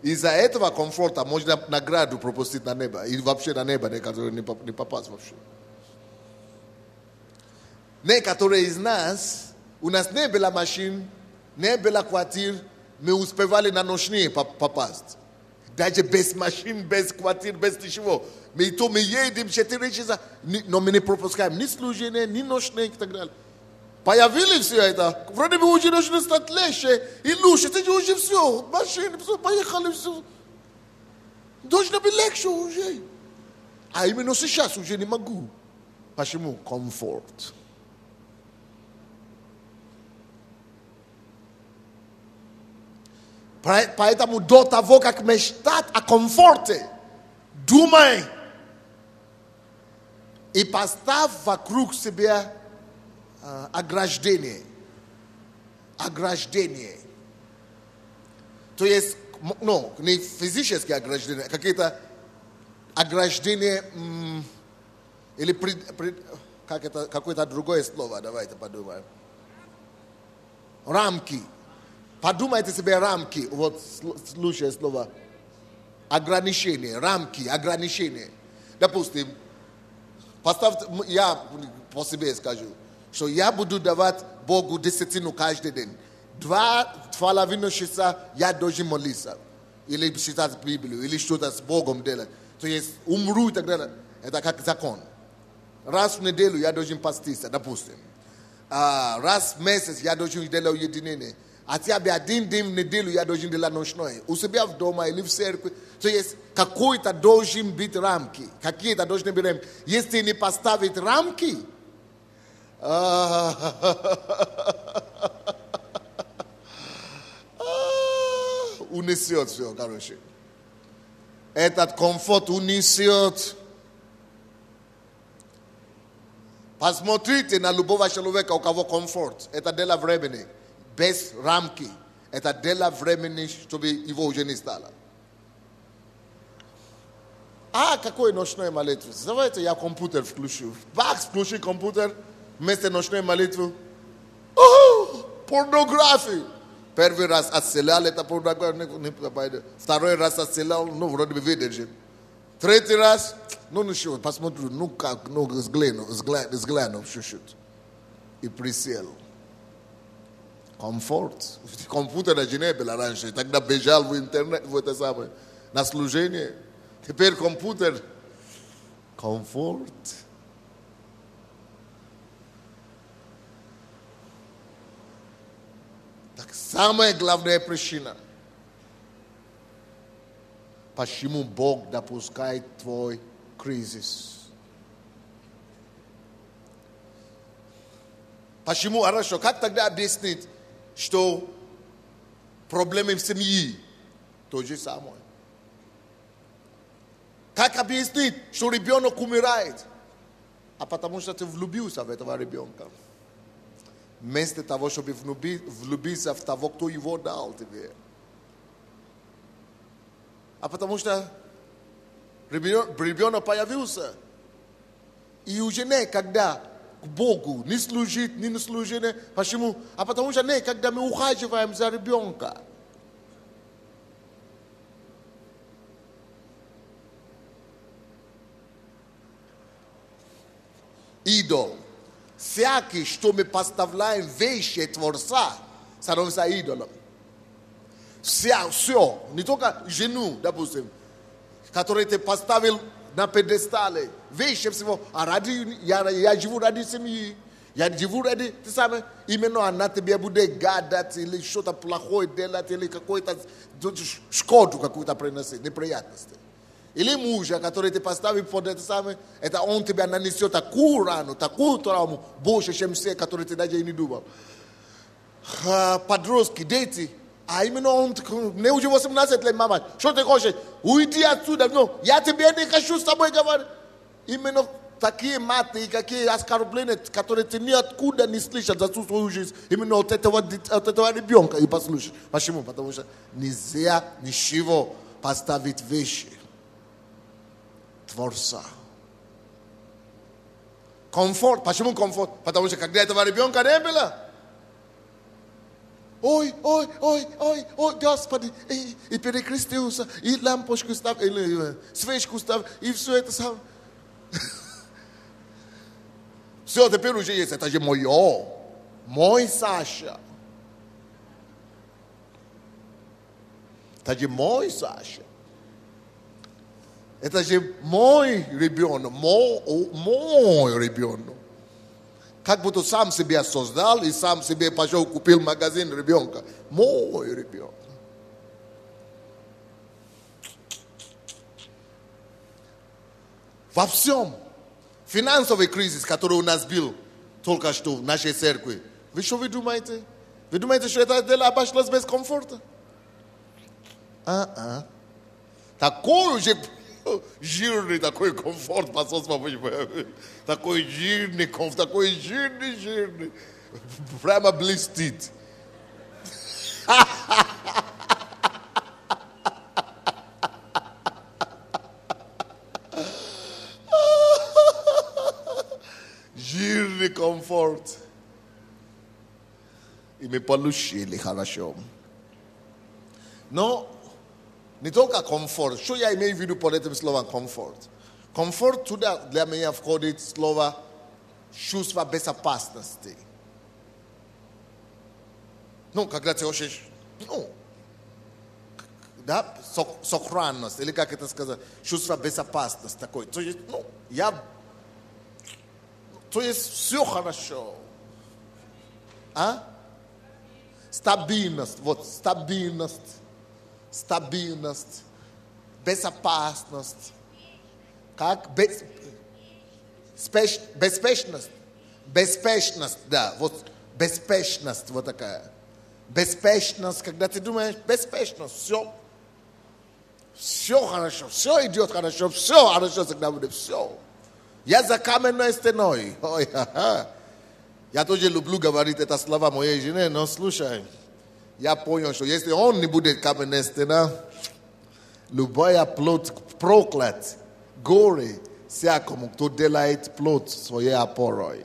Из-за этого комфорта можно награду пропустить на небо. И вообще на небо некоторые не попасть вообще. Некоторые из нас, у нас не было машин, не было квартир, мы успевали на ночные попасть. Даже без машин, без квартир, без ничего. Мы едем 4 часа, но мы не пропускаем ни служения, ни ночные и так далее. Появились все это. Вроде бы уже должны стать легче и лучше. Это уже все. Машины, все, поехали, все. Должно быть легче уже. А именно сейчас уже не могу. Почему? Комфорт. Поэтому до того, как мечтать о комфорте, думай и поставь вокруг себя ограждение. Ограждение. То есть, не физические ограждения, какие-то ограждения, или какое-то другое слово, давайте подумаем. Рамки. Подумайте себе рамки. Вот слушай слово. Ограничения, рамки, ограничения. Допустим, поставьте, я по себе скажу, что я буду давать Богу десятину каждый день. 2,5 часа я должен молиться. Или читать Библию, или что-то с Богом делать. То есть умру и так далее. Это как закон. Раз в неделю я должен поститься, допустим. Раз в месяц я должен делать уединение. Хотя бы один день в неделю я должен делать ночное. У себя в дома или в церкви. То есть какой-то должен быть рамки. Какие-то должны быть рамки. Если не поставить рамки, унесет все, короче. Этот комфорт унесет. Посмотрите на любого человека, у кого комфорт. Это дело времени. Без рамки. Это дело времени, чтобы его уже не стало. Какой ночной молитвы? Давайте я компьютер включу. Бакс, включи компьютер. Вместо ночной молитвы. Порнография. Первый раз отселял это порнографию. Второй раз отселял, вроде бы выдержит. Третий раз, ничего, посмотрю, взгляну чуть-чуть. И присел. Комфорт. Компьютер даже не было раньше. Тогда бежал в интернет, в это самое, на служение. Теперь компьютер. Комфорт. Так самая главная причина. Почему Бог допускает твой кризис? Почему? Хорошо, как тогда объяснить, что проблемы в семье то же самое? Как объяснить, что ребенок умирает? Потому что ты влюбился в этого ребенка. Вместо того, чтобы влюбиться в того, кто его дал тебе. Потому что ребенок появился. И уже никогда к Богу не служить, не служение. Почему? Потому что никогда мы ухаживаем за ребенка. Идол. Всякий, что мы поставляем вещи Творца, становится идолом. Все, не только жену, допустим, который ты поставил на пьедестале, вещи всего, я живу ради семьи, я живу ради, ты самое, именно она тебе будет гадать, или что-то плохое делать, или какой-то шкоду какую-то приносить, неприятности. Или мужа, который ты поставил под это самое, это он тебя нанесет такую рану, такую травму, больше, чем все, которые ты даже и не думал. Подростки, дети, именно он, мне уже 18 лет, мама, что ты хочешь? Уйди отсюда, я тебе не хочу с тобой говорить. Именно такие маты и какие оскорбления, которые ты ниоткуда не слышал за всю свою жизнь, именно от этого ребенка и послушай. Почему? Потому что нельзя ничего поставить вещи Творца. Комфорт. Почему комфорт? Потому что когда этого ребенка не было, ой, Господи, и перекрестился, и лампочку ставил, или свечку ставил, и все это сам. Все, теперь уже есть, это же мой Саша. Это же мой Саша. Это же мой ребенок, мой ребенок. Как будто сам себя создал и сам себе пошел купил магазин ребенка. Мой ребенок. Во всем. Финансовый кризис, который у нас был только что в нашей церкви. Вы что вы думаете? Вы думаете, что это дело обошлось без комфорта? Такой уже жирный такой комфорт, такой жирный комфорт, такой жирный, прямо блестит. комфорт. И мы получили хорошо. Но не только комфорт. Что я имею в виду под этим словом комфорт? Комфорт туда для меня входит слово чувство безопасности. Ну, когда ты очень, да, сохранность, или как это сказать, чувство безопасности такое. То есть, то есть все хорошо. А? Стабильность, вот, стабильность, безопасность. Как? Беспечность, да, вот, беспечность, вот такая. Беспечность, когда ты думаешь, беспечность, все хорошо, все идет хорошо, все хорошо всегда будет, все. Я за каменной стеной. Ой, я тоже люблю говорить это слова моей жены, но слушай, я понял, что если он не будет каменной стеной, любая плоть проклят, горе всякому, кто делает плоть своей опорой.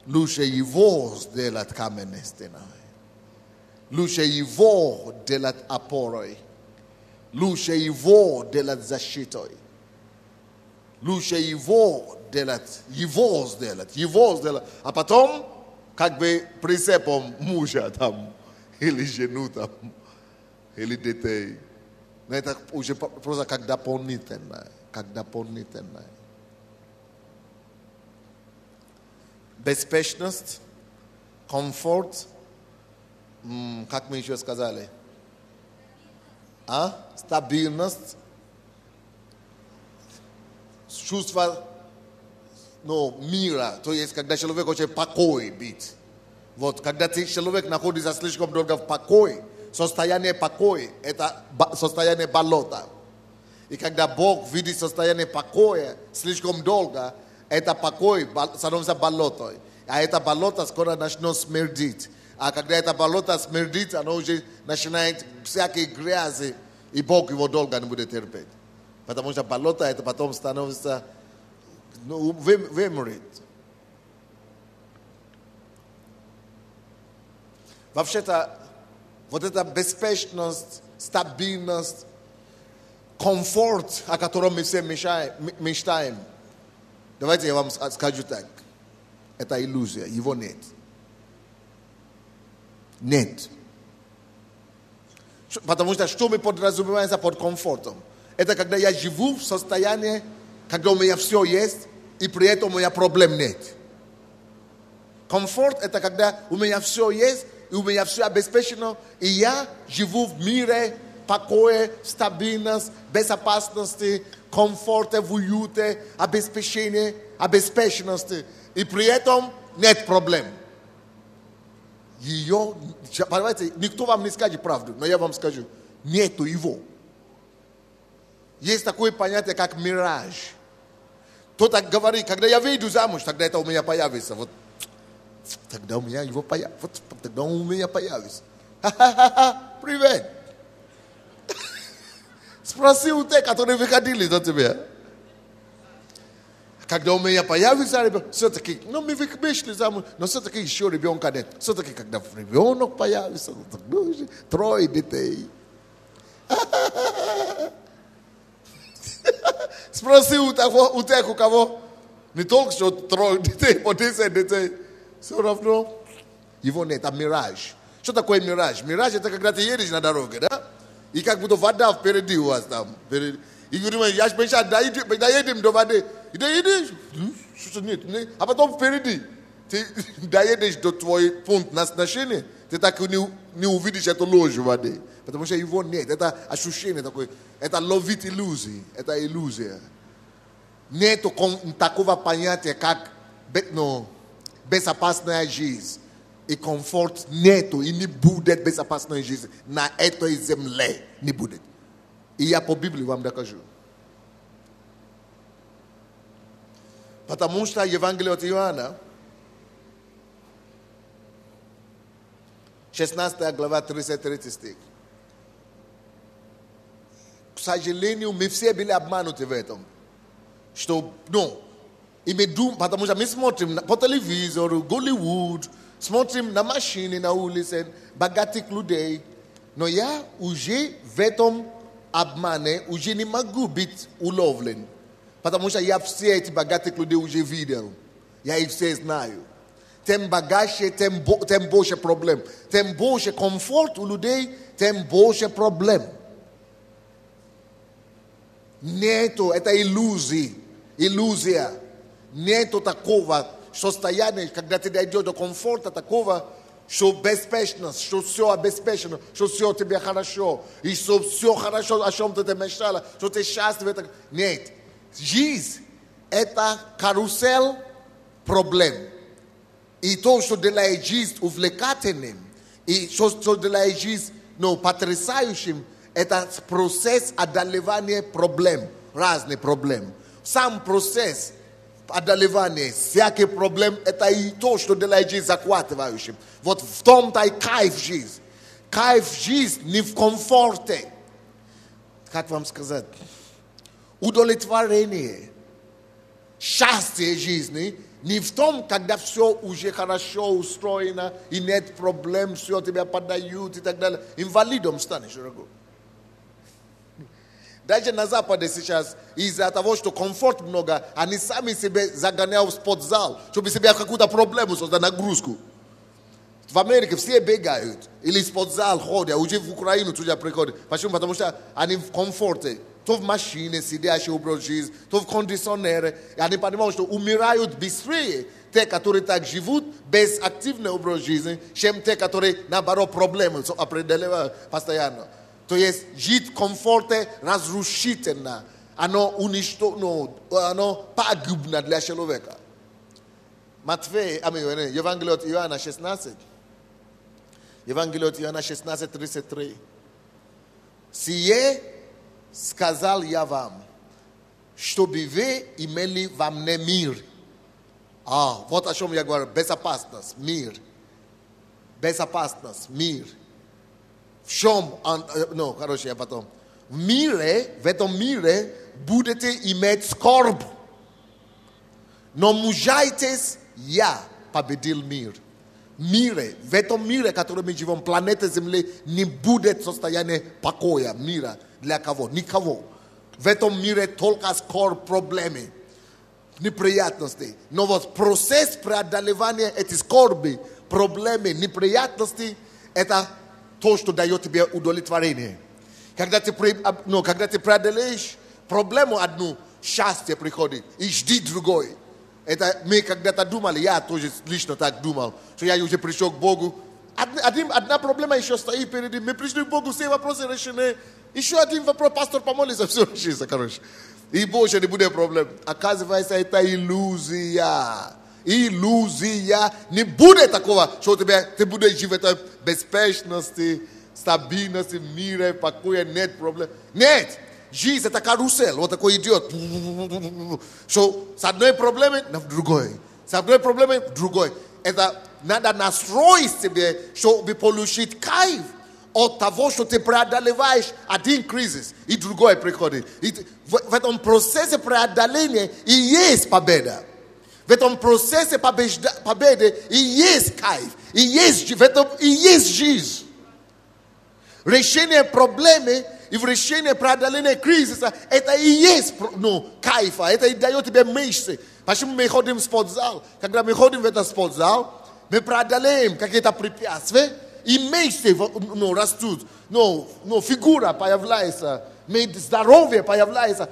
Лучше его сделать каменной стеной. Лучше его делать опорой. Лучше его делать защитой. Лучше его сделать. А потом, как бы прицепом мужа там, или жену там, или детей. Но это уже просто как дополнительное. Безопасность, комфорт, как мы еще сказали? Стабильность, чувство мира. То есть, когда человек хочет покой быть. Вот, когда человек находится слишком долго в покое, состояние покоя – это состояние болота. И когда Бог видит состояние покоя слишком долго, это покой становится болотой. А это болото скоро начнет смердить. А когда это болото смердит, оно уже начинает всякие грязи, и Бог его долго не будет терпеть. Потому что болото это потом становится, вымрет. Вообще-то, вот эта беспечность, стабильность, комфорт, о котором мы все мечтаем, давайте я вам скажу так. Это иллюзия, его нет. Нет. Потому что что мы подразумеваем под комфортом? Это когда я живу в состоянии, когда у меня все есть, и при этом у меня проблем нет. Комфорт это когда у меня все есть, и у меня все обеспечено, и я живу в мире, покое, стабильность, безопасности, комфорте, в уюте, обеспеченности. И при этом нет проблем. Понимаете, никто вам не скажет правду, но я вам скажу, нету его. Есть такое понятие, как мираж. Кто так говорит, когда я выйду замуж, тогда это у меня появится. Вот, тогда у меня его появится. Вот, тогда он у меня появится. Ха-ха-ха, привет. Спроси у тех, которые выходили до тебя. Когда у меня появится ребенок, все-таки, мы вышли замуж, но все-таки еще ребенка нет. Все-таки, когда ребенок появится, трое детей. Спроси у тех, у кого не только что трое детей, по 10 детей, все равно его нет, а мираж. Что такое мираж? Мираж это когда ты едешь на дороге, да? И как будто вода впереди у вас там. И думаешь, я сейчас доедем до воды. И доедешь, что нет. А потом впереди. Ты доедешь до твой пункт назначения, ты так не увидишь эту ложу воды. Потому что его нет. Это ощущение такое. Это ловить иллюзии. Это иллюзия. Нет такого понятия, как безопасная жизнь. И комфорт нету. И не будет безопасной жизни. На этой земле не будет. И я по Библии вам докажу. Потому что Евангелие от Иоанна, 16 глава, 33 стих. К сожалению, мы все были обмануты в этом. Что, И мы думаем, потому что мы смотрим по телевизору, Голливуд, смотрим на машины на улице, богатых людей. Но я уже в этом обмане уже не могу быть уловлен. Потому что я все эти богатых людей уже видел. Я их все знаю. Тем богаче, тем больше проблем. Тем больше комфорт у людей, тем больше проблем. Нету, это иллюзия. Нету такого состояния, когда ты дойдешь до комфорта такого, что беспечность, что все обеспечено, что все тебе хорошо, и что все хорошо, о чем ты мечтала, что ты счастлив. Нет. Жизнь – это карусель проблем. И то, что делает жизнь увлекательным, и что делает жизнь потрясающим, это процесс одолевания проблем, разных проблем. Сам процесс одолевания всяких проблем, это и то, что делает жизнь захватывающим. Вот в том-то и кайф жизни. Кайф жизни не в комфорте. Как вам сказать? Удовлетворение, счастье жизни не в том, когда все уже хорошо устроено и нет проблем, все тебя подают и так далее. Инвалидом станешь, дорогой. Даже на Западе сейчас, из-за того, что комфорт много, они сами себе загоняют в спортзал, чтобы себе какую-то проблему создать, нагрузку. В Америке все бегают, или в спортзал ходят, уже в Украину туда приходят. Почему? Потому что они в комфорте. То в машине, сидящий образ жизни, то в кондиционере. И они понимают, что умирают быстрее те, которые так живут, без активного образа жизни, чем те, которые, наоборот, проблемы определяют постоянно. То есть жить в комфорте разрушительно. Оно пагубно для человека. Евангелие от Иоанна 16. Евангелие от Иоанна 16, 33. Сие сказал я вам, чтобы вы имели во мне мир. Вот о чем я говорю. Безопасность, мир. Безопасность, мир. В чем, я потом. В этом мире будете иметь скорбь. Но мужайтесь, я победил мир. В этом мире, в котором мы живем, планета Земли, не будет состояния покоя, мира. Для кого? Никого. В этом мире только скорбь, проблемы, неприятности. Но вот процесс преодолевания этих скорби, проблемы, неприятностей, это то, что дает тебе удовлетворение. Когда ты преодолеешь проблему одну, счастье приходит, и жди другой. Это мы когда-то думали, я тоже лично так думал, что я уже пришел к Богу. Одна проблема еще стоит перед ним. Мы пришли к Богу, все вопросы решены. Еще один вопрос, пастор помолится, все решится, короче. И больше не будет проблем. Оказывается, это иллюзия. Иллюзия. Не будет такого, что ты будешь жить в этой беспечности, стабильности, мире, покоя, нет проблем. Нет. Жизнь это карусель, вот такой идет. Что с одной проблемой на другой. С одной проблемой в другой. Это надо настроить себе, чтобы получить кайф от того, что ты преодолеваешь один кризис, и другой приходит. И в этом процессе преодоления и есть победа. В этом процессе победы и есть кайф, в этом и есть жизнь. Решение проблемы и в решении преодоления кризиса, это и есть кайфа, это и дает тебе мышцы. Почему мы ходим в спортзал? Когда мы ходим в этот спортзал, мы преодолеем какие-то препятствия, и мышцы растут, фигура появляется, здоровье появляется.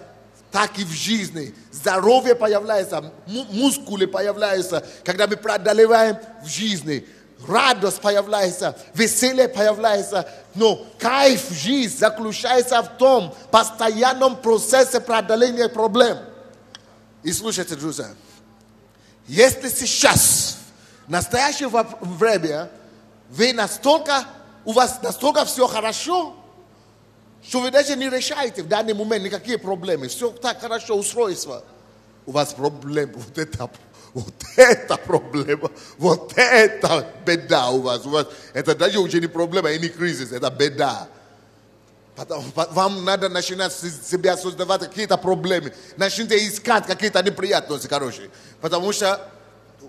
Так и в жизни. Здоровье появляется, мускулы появляются, когда мы преодолеваем в жизни. Радость появляется, веселье появляется. Но кайф в жизни заключается в том постоянном процессе преодоления проблем. И слушайте, друзья, если сейчас, в настоящее время, у вас настолько все хорошо, что вы даже не решаете в данный момент никакие проблемы. Все так хорошо, устройство. У вас проблема, вот это проблема, вот это беда у вас. Это даже уже не проблема, не кризис, это беда. Вам надо начинать себя создавать какие-то проблемы. Начните искать какие-то неприятности, короче. Потому что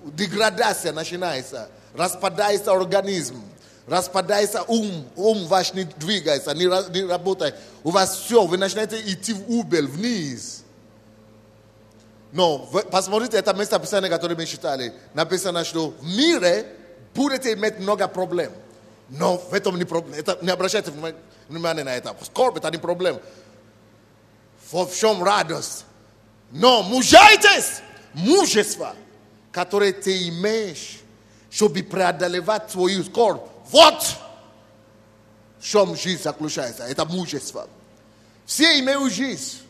деградация начинается. Распадается организм. Распадается ум. Ум ваш не двигается, не работает. У вас все, вы начинаете идти в убыль, вниз. Но посмотрите, это местописание, которое мы читали. Написано, что в мире будете иметь много проблем. Но в этом не проблема. Не обращайте внимания на это. Скорбь это не проблема. В чем радость? Но мужайтесь, мужество, которое ты имеешь, чтобы преодолевать свою скорбь. Вот в чем жизнь заключается. Это мужество. Все имеют жизнь.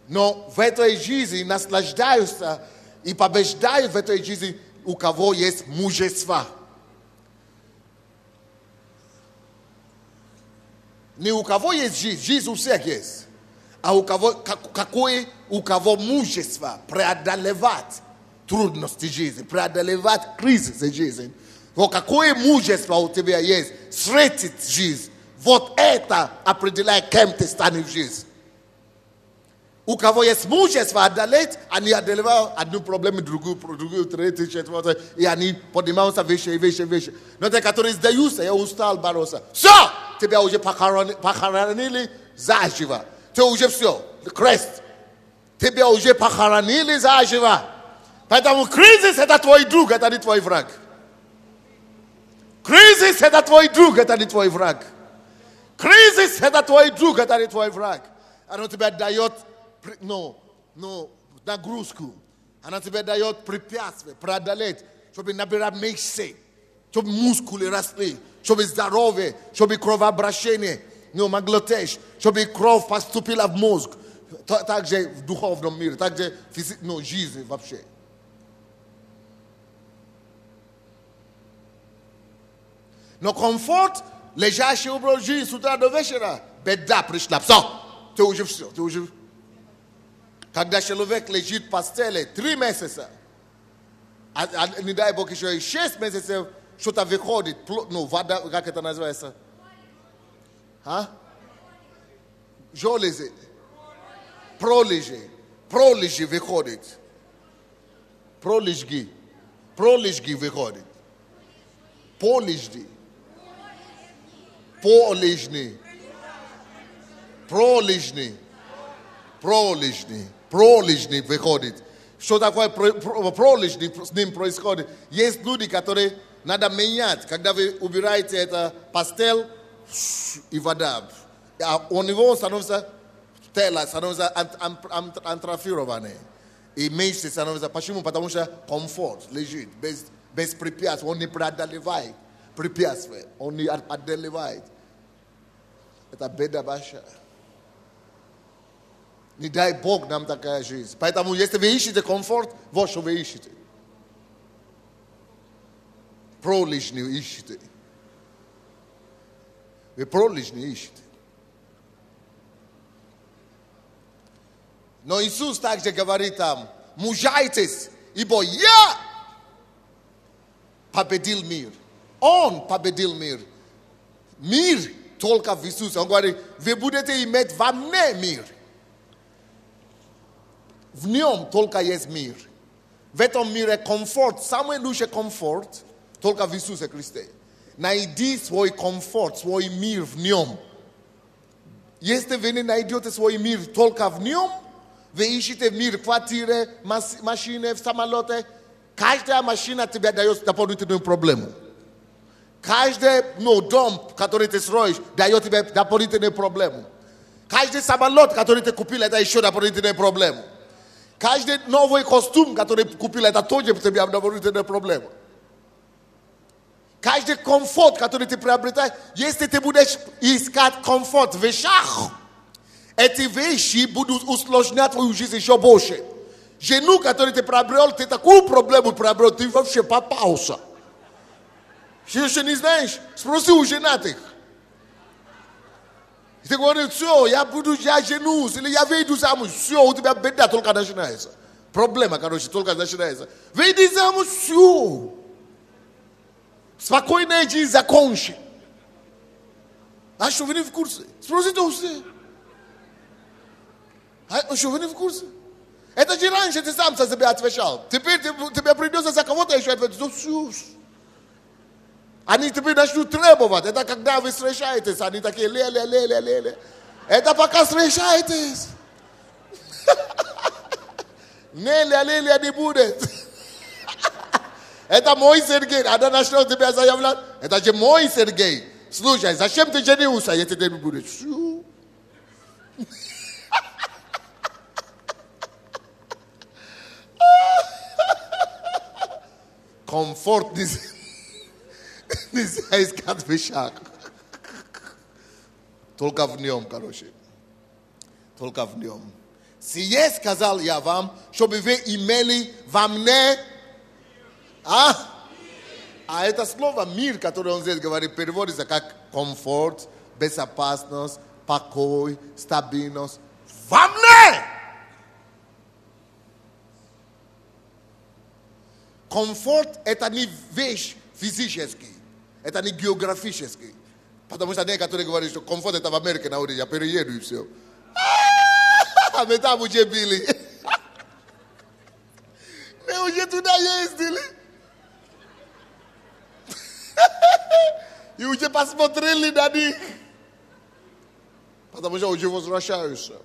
Но в этой жизни наслаждаются и побеждают в этой жизни, у кого есть мужество. Не у кого есть жизнь, жизнь у всех есть. А у кого мужество преодолевать трудности жизни, преодолевать кризисы жизни. Вот какое мужество у тебя есть встретить жизнь. Вот это определяет, кем ты станешь в жизни. У кого есть мужество одолеть, они одолевают одну проблему, другую, третью, четвертую, и они поднимаются выше. Но те, которые сдаются, я устал бороться. Все! Тебя уже похоронили заживо. Ты уже все, крест. Тебя уже похоронили заживо. Поэтому кризис это твой друг, это не твой враг. Кризис это твой друг, это не твой враг. Кризис это твой друг, это не твой враг. Оно тебе дает нагрузку. Она тебе дает препятствие преодолеть, чтобы набирать мышцы, чтобы мускулы росли, чтобы здоровье, чтобы кровообращение могло течь, чтобы кровь поступила в мозг. Также в духовном мире, также в жизни вообще. Но комфорт, лежащий образ жизни с утра до вечера, беда пришла. Все, ты уже все, ты уже... Когда человек лежит в постели 3 месяца, не дай Бог еще и 6 месяцев, что-то выходит, вода, как это называется? Железы. Пролежи выходит. Пролежги выходит. Пролежни выходит. Что такое пролежни с ним происходит? Есть люди, которые надо менять. Когда вы убираете это постель и вода, а у него становится тело, становится атрофированное. И мышцы становятся. Почему? Потому что комфорт лежит, без препятствий. Он не преодолевает препятствия. Он не одолевает. Это беда большая. Не дай Бог нам такая жизнь. Поэтому, если вы ищете комфорт, вот что вы ищете. Пролежни ищете. Вы пролежни ищете. Но Иисус также говорит там, мужайтесь, ибо я победил мир. Он победил мир. Мир только в Иисусе. Он говорит, вы будете иметь во мне мир. В нем только есть мир. В этом мире комфорт, самый лучший комфорт, только в Иисусе Христе. Найди свой комфорт, свой мир в нем. Если вы не найдете свой мир только в нем, вы ищете мир в квартире, машине, в самолете. Каждая машина тебе дает дополнительную проблему. Каждый дом, который ты строишь, дает тебе дополнительную проблему. Каждый самолет, который ты купил, это еще дополнительная проблема. Каждый новый костюм, который купил, это тоже тебе дополнительная проблема. Каждый комфорт, который ты приобретаешь, если ты будешь искать комфорт в вещах, эти вещи будут усложнять твою жизнь еще больше. Жену, которую ты приобрел, ты такую проблему приобрел, ты вообще попался. Ты еще не знаешь? Спроси у женатых. Ты говоришь, все, я женюсь, или я выйду замуж, все, у тебя беда только начинается. Проблема, короче, только начинается. Выйди замуж, все. Спокойная жизнь закончи. А что, вы не в курсе? Спросите у всех. А что, вы не в курсе? Это же раньше ты сам за себя отвечал. Теперь тебе придется за кого-то еще отвечать. Они теперь начнут требовать. Это когда вы встречаетесь, они такие ле-ле-ле-ле-ле. Это пока встречаетесь. Не-ле-ле-ле не будет. Это мой Сергей. Она начала тебя заявлять. Это же мой Сергей. Слушай, зачем ты женился, если ты не будешь? Комфорт нельзя искать в вещах. Только в нем, короче. Только в нем. Сие сказал я вам, чтобы вы имели во мне... А это слово «мир», которое он здесь говорит, переводится как комфорт, безопасность, покой, стабильность. Во мне! Комфорт – это не вещь физический, это не географический. Потому что некоторые говорят, что комфорт – это в Америке на улице, я перееду и все. А мы там уже были. Мы уже туда ездили. И уже посмотрели на них. Потому что уже возвращаются.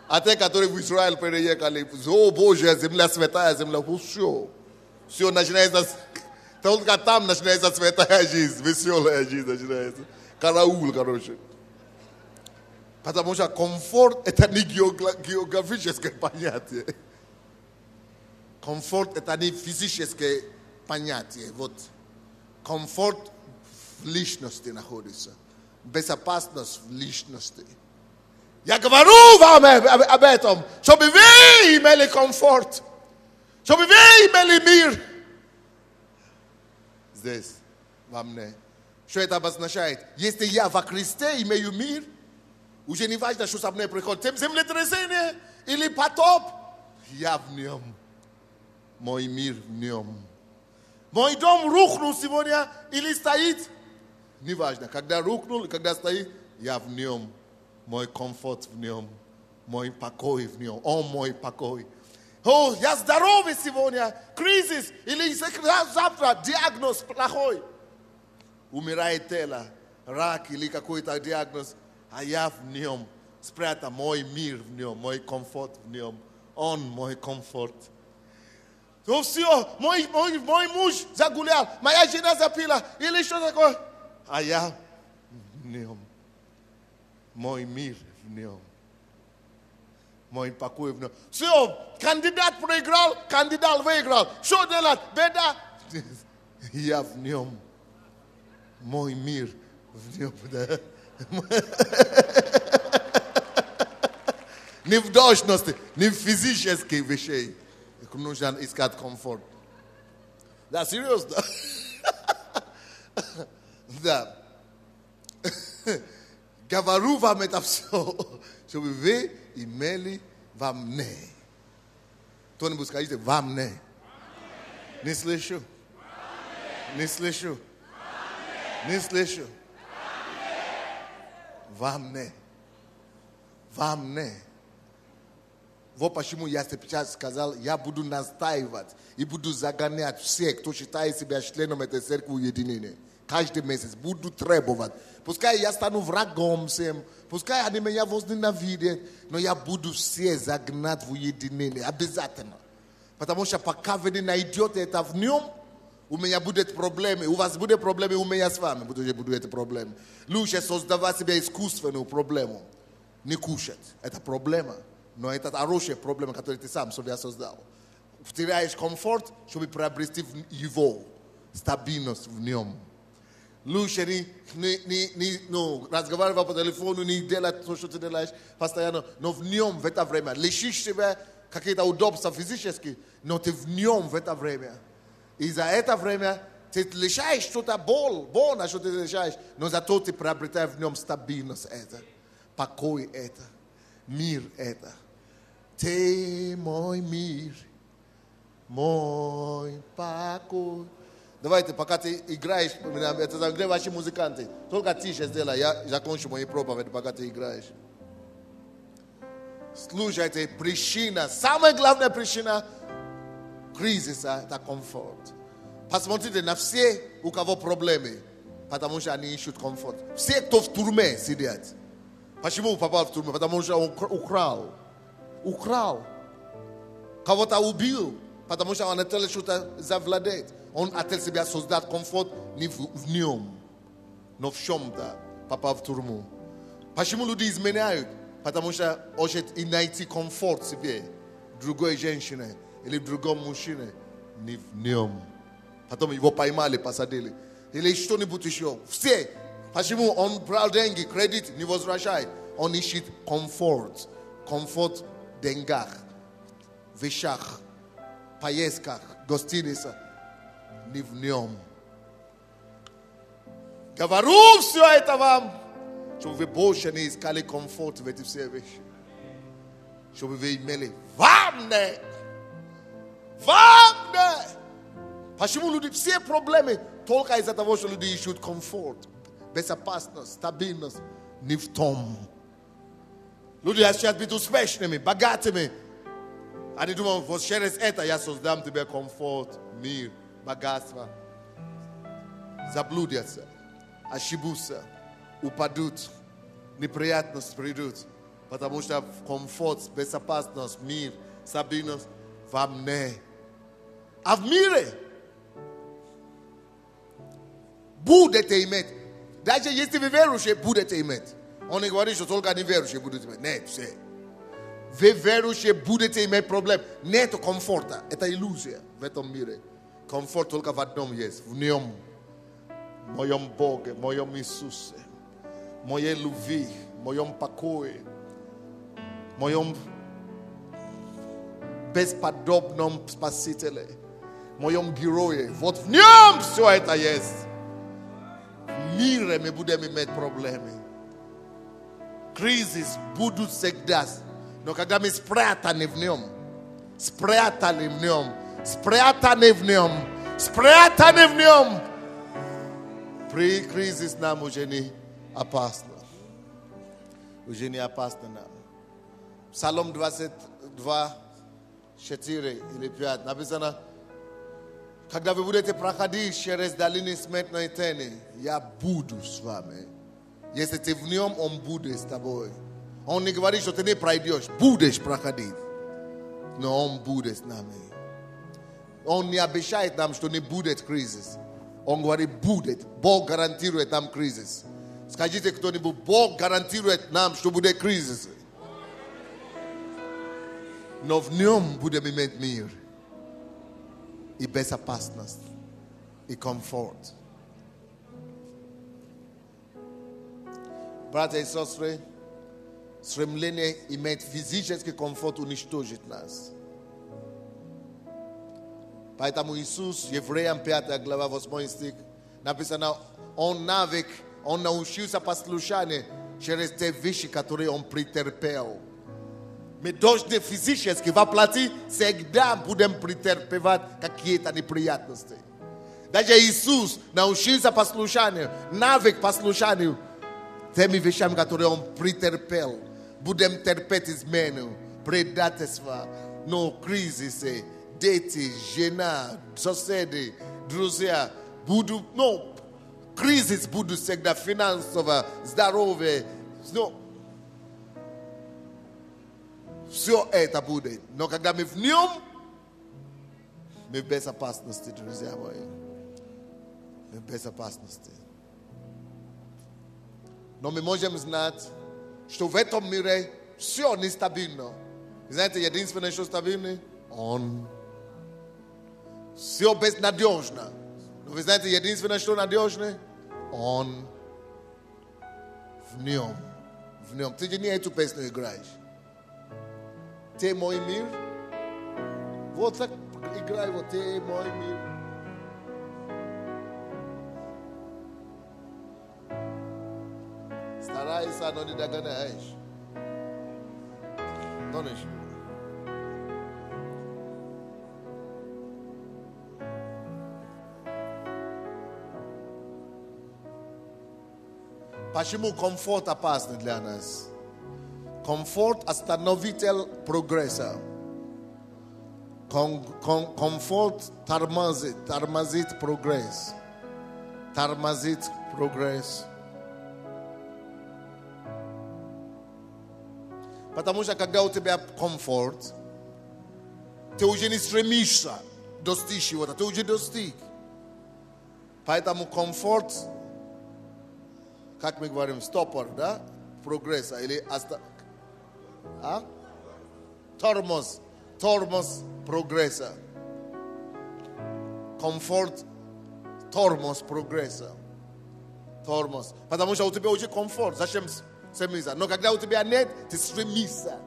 А те, которые в Израиль переехали, о Боже, земля святая, земля, все начинается, только там начинается святая жизнь, веселая жизнь начинается. Караул, короче. Потому что комфорт это не географическое понятие. Комфорт это не физическое понятие. Вот. Комфорт в личности находится. Безопасность в личности. Я говорю вам об этом, чтобы вы имели комфорт. Чтобы вы имели мир. Здесь, во мне. Что это обозначает? Если я во Христе имею мир, уже не важно, что со мной приходит землетрясение или потоп, я в нем. Мой мир в нем. Мой дом рухнул сегодня или стоит, не важно. Когда рухнул и когда стоит, я в нем. Мой комфорт в нем. Мой покой в нем. Он мой покой. О, я здоровый сегодня, кризис, или завтра диагноз плохой. Умирает тело, рак или какой-то диагноз, а я в нем. Спрятан мой мир в нем, мой комфорт в нем. Он мой комфорт. То все, мой муж загулял, моя жена запила, или что такое. А я в нем. Мой мир в нем. Мой покой в нем. Все, кандидат проиграл, кандидат выиграл. Что делать? Беда. Я в нем. Мой мир в нем. Да. Не в должности, не в физических вещей. Нужно искать комфорт. Да, серьезно. Да. Говорю вам это все, чтобы вы имели во мне. Кто-нибудь скажите, во мне. Не слышу. Не слышу. Не слышу. Во мне. Во мне. Вот почему я сейчас сказал, я буду настаивать и буду загонять всех, кто считает себя членом этой церкви уединения. Каждый месяц буду требовать. Пускай я стану врагом всем, пускай они меня возненавидят, но я буду все загнать в уединение. Обязательно. Потому что пока вы не найдете это в нем, у меня будут проблемы. У вас будут проблемы, у меня с вами будут эти проблемы. Лучше создавать себе искусственную проблему. Не кушать. Это проблема. Но это хорошая проблема, которую ты сам себе создал. Теряешь комфорт, чтобы приобрести его стабильность в нем. Лучше не разговаривать по телефону, не делать то, что ты делаешь постоянно, но в нем в это время. Лишишь себя какие-то удобства физические, но ты в нем в это время. И за это время ты лишаешь что-то больно, что ты лишаешь, но зато ты приобретаешь в нем стабильность это, покой это, мир это. Ты мой мир, мой покой. Давайте, пока ты играешь, это где ваши музыканты? Только тише сделай, я закончу мою проповедь, пока ты играешь. Слушайте, причина, самая главная причина кризиса – это комфорт. Посмотрите на все, у кого проблемы, потому что они ищут комфорт. Все, кто в тюрьме сидят. Почему попал в тюрьму? Потому что он украл. Кого-то убил, потому что он хотел что-то завладеть. Он хотел себя создать комфорт не в нем, но в чем-то попал в тюрьму. Почему люди изменяют? Потому что хочет и найти комфорт себе, другой женщине или другом мужчине, не в нем. Потом его поймали, посадили. Или что-нибудь еще. Все. Почему он брал деньги, кредит, не возвращает? Он ищет комфорт. Комфорт в деньгах, вещах, поездках, гостиницах. Не в нем. Говорю все это вам, чтобы вы больше не искали комфорт в эти все вещи. Чтобы вы имели вам не. Почему люди все проблемы только из-за того, что люди ищут комфорт, безопасность, стабильность, не в том. Люди хотят быть успешными, богатыми. Они думают, вот через это я создам тебе комфорт, мир, богатство. Заблудятся, ошибутся, упадут, неприятности придут. Потому что комфорт, безопасность, мир, стабильность вам не. А в мире будете иметь. Даже если вы верующие, будете иметь. Он не говорит, что только неверующие будут иметь. Нет, все. Вы верующие будете иметь проблем. Нет комфорта. Это иллюзия в этом мире. Комфорт только в одном есть. В нем. В моем Боге, в моем Иисусе. В моей любви, в моем покое. В моем бесподобном Спасителе. В моем герое. Вот в нем все это есть. В мире мы будем иметь проблемы. Кризис будут всегда. Но когда мы спрятаны в нем, при кризис нам уже не опасно. Уже не опасно нам. Псалом 22, 4 или 5 написано: когда вы будете проходить через долины смертной тени, я буду с вами. Если ты в нем, он будет с тобой. Он не говорит, что ты не пройдешь, будешь проходить. Но он будет с нами. Он не обещает нам, что не будет кризис. Он говорит, будет. Бог гарантирует нам кризис. Скажите кто-нибудь, Бог гарантирует нам, что будет кризис. Но в нем будем иметь мир. И безопасность. И комфорт. Братья и сестры, стремление иметь физический комфорт уничтожит нас. Поэтому Иисус, Евреям 5 глава 8 стих, написано, он навык, он научился послушанию через те вещи, которые он претерпел. Мы должны физически воплотить, всегда будем претерпевать какие-то неприятности. Даже Иисус научился послушанию, навык послушанию, теми вещами, которые он претерпел. Будем терпеть измену, предательство, но кризисы, дети, жена, соседи, друзья, будут, кризис будут всегда финансово, здоровье, все это будет. Но когда мы в нем, мы в безопасности, друзья мои. Мы в безопасности. Но мы можем знать, что в этом мире все нестабильно. Знаете, единственное, что стабильно, он. Все безнадежно. Но вы знаете, единственное, что надежно, он. В нем. В нем. Ты не эту песню играешь. Ты мой мир. Вот так играй, вот ты мой мир. Старайся, но не догоняешь. Тонешь. Почему комфорт опасный для нас? Комфорт остановитель прогресса. Комфорт тормозит прогресс. Тормозит прогресс. Потому что когда у тебя комфорт, ты уже не стремишься достичь чего-то, ты уже достиг. Поэтому комфорт, как мы говорим, стопор, да, прогресса или тормоз прогресса. Комфорт, тормоз прогресса. Тормоз. Потому что у тебя уже комфорт. Зачем стремиться? Но когда у тебя нет, ты стремишься.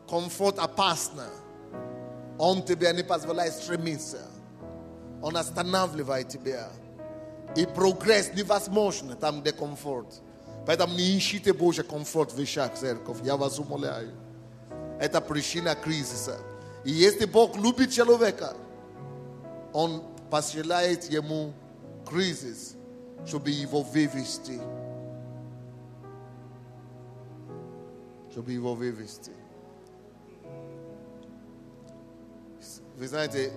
Комфорт опасно. Он тебя не позволяет стремиться. Он останавливает тебя. И прогресс невозможен там, где комфорт. Поэтому не ищите Божий комфорт в вещах, церковь. Я вас умоляю. Это причина кризиса. И если Бог любит человека, Он посылает ему кризис, чтобы его вывести. Чтобы его вывести. Вы знаете,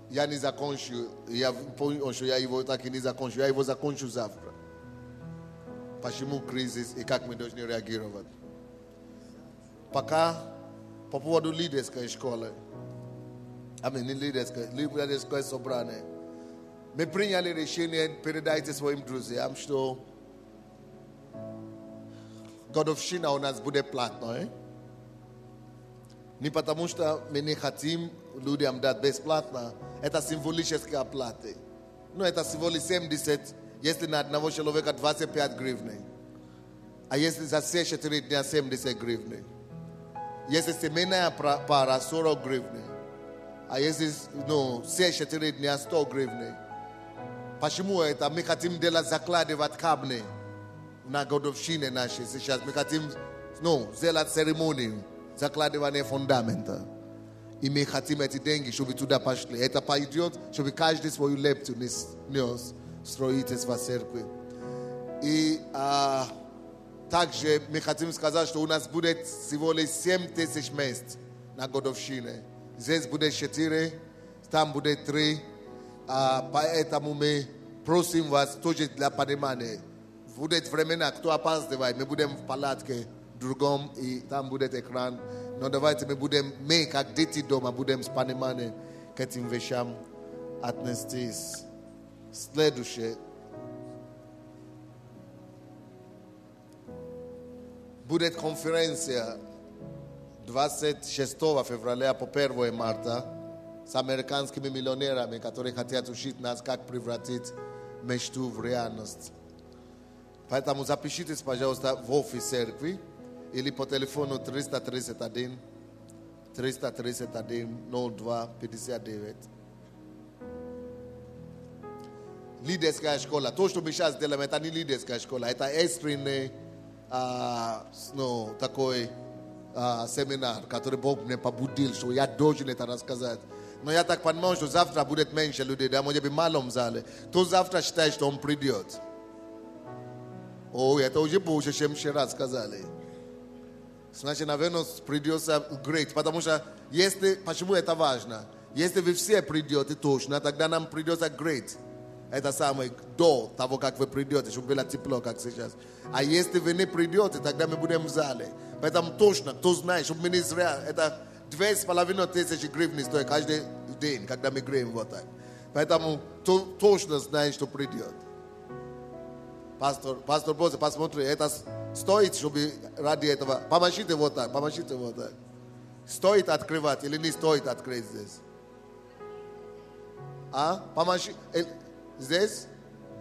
я не закончу, я понял, что я его так и не закончу, я его закончу завтра. Почему кризис и как мы должны реагировать? Пока по поводу лидерской школы, не лидерское собрание, мы приняли решение передать своим друзьям, что годовщина у нас будет платной. Не потому что мы не хотим людям дать бесплатно, это символические оплаты. Но это всего лишь 70, если на одного человека 25 гривны. А если за все 4 дня 70 гривны. Если семейная пара 40 гривны. А если все 4 дня 100 гривны. Почему это? Мы хотим делать закладывать камни на годовщине нашей сейчас. Мы хотим сделать церемонию закладывания фундамента. И мы хотим эти деньги, чтобы туда пошли. Это пойдет, чтобы каждый свою лепту нес в строительство церкви. И также мы хотим сказать, что у нас будет всего лишь 7 тысяч мест на годовщине. Здесь будет 4, там будет 3. Поэтому мы просим вас тоже для понимания. Будет времена, кто опаздывает, мы будем в палатке другом, и там будет экран. Но давайте мы как дети дома, будем с пониманием к этим вещам отнестись. Следующее. Будет конференция 26 февраля по 1 марта с американскими миллионерами, которые хотят учить нас, как превратить мечту в реальность. Поэтому запишитесь, пожалуйста, в офис церкви или по телефону 331 02 59. Лидерская школа. То, что мы сейчас делаем, это не лидерская школа, это экстренный такой семинар, который Бог мне побудил, что я должен это рассказать. Но я так понимаю, что завтра будет меньше людей, да, может быть, в малом зале. То завтра считает, что он придет. Это уже больше, чем вчера сказали. Значит, наверное, придется great. Потому что, почему это важно? Если вы все придете точно, тогда нам придется great. Это самое до того, как вы придете, чтобы было тепло, как сейчас. А если вы не придете, тогда мы будем в зале. Поэтому точно, кто знает, чтобы мы не зря, это 2500 гривен стоит каждый день, когда мы греем вот так. Поэтому точно знает, что придет. Пастор Боже, посмотри, это стоит, чтобы ради этого, помогите вот так. Стоит открывать или не стоит открыть здесь? Помогите. Здесь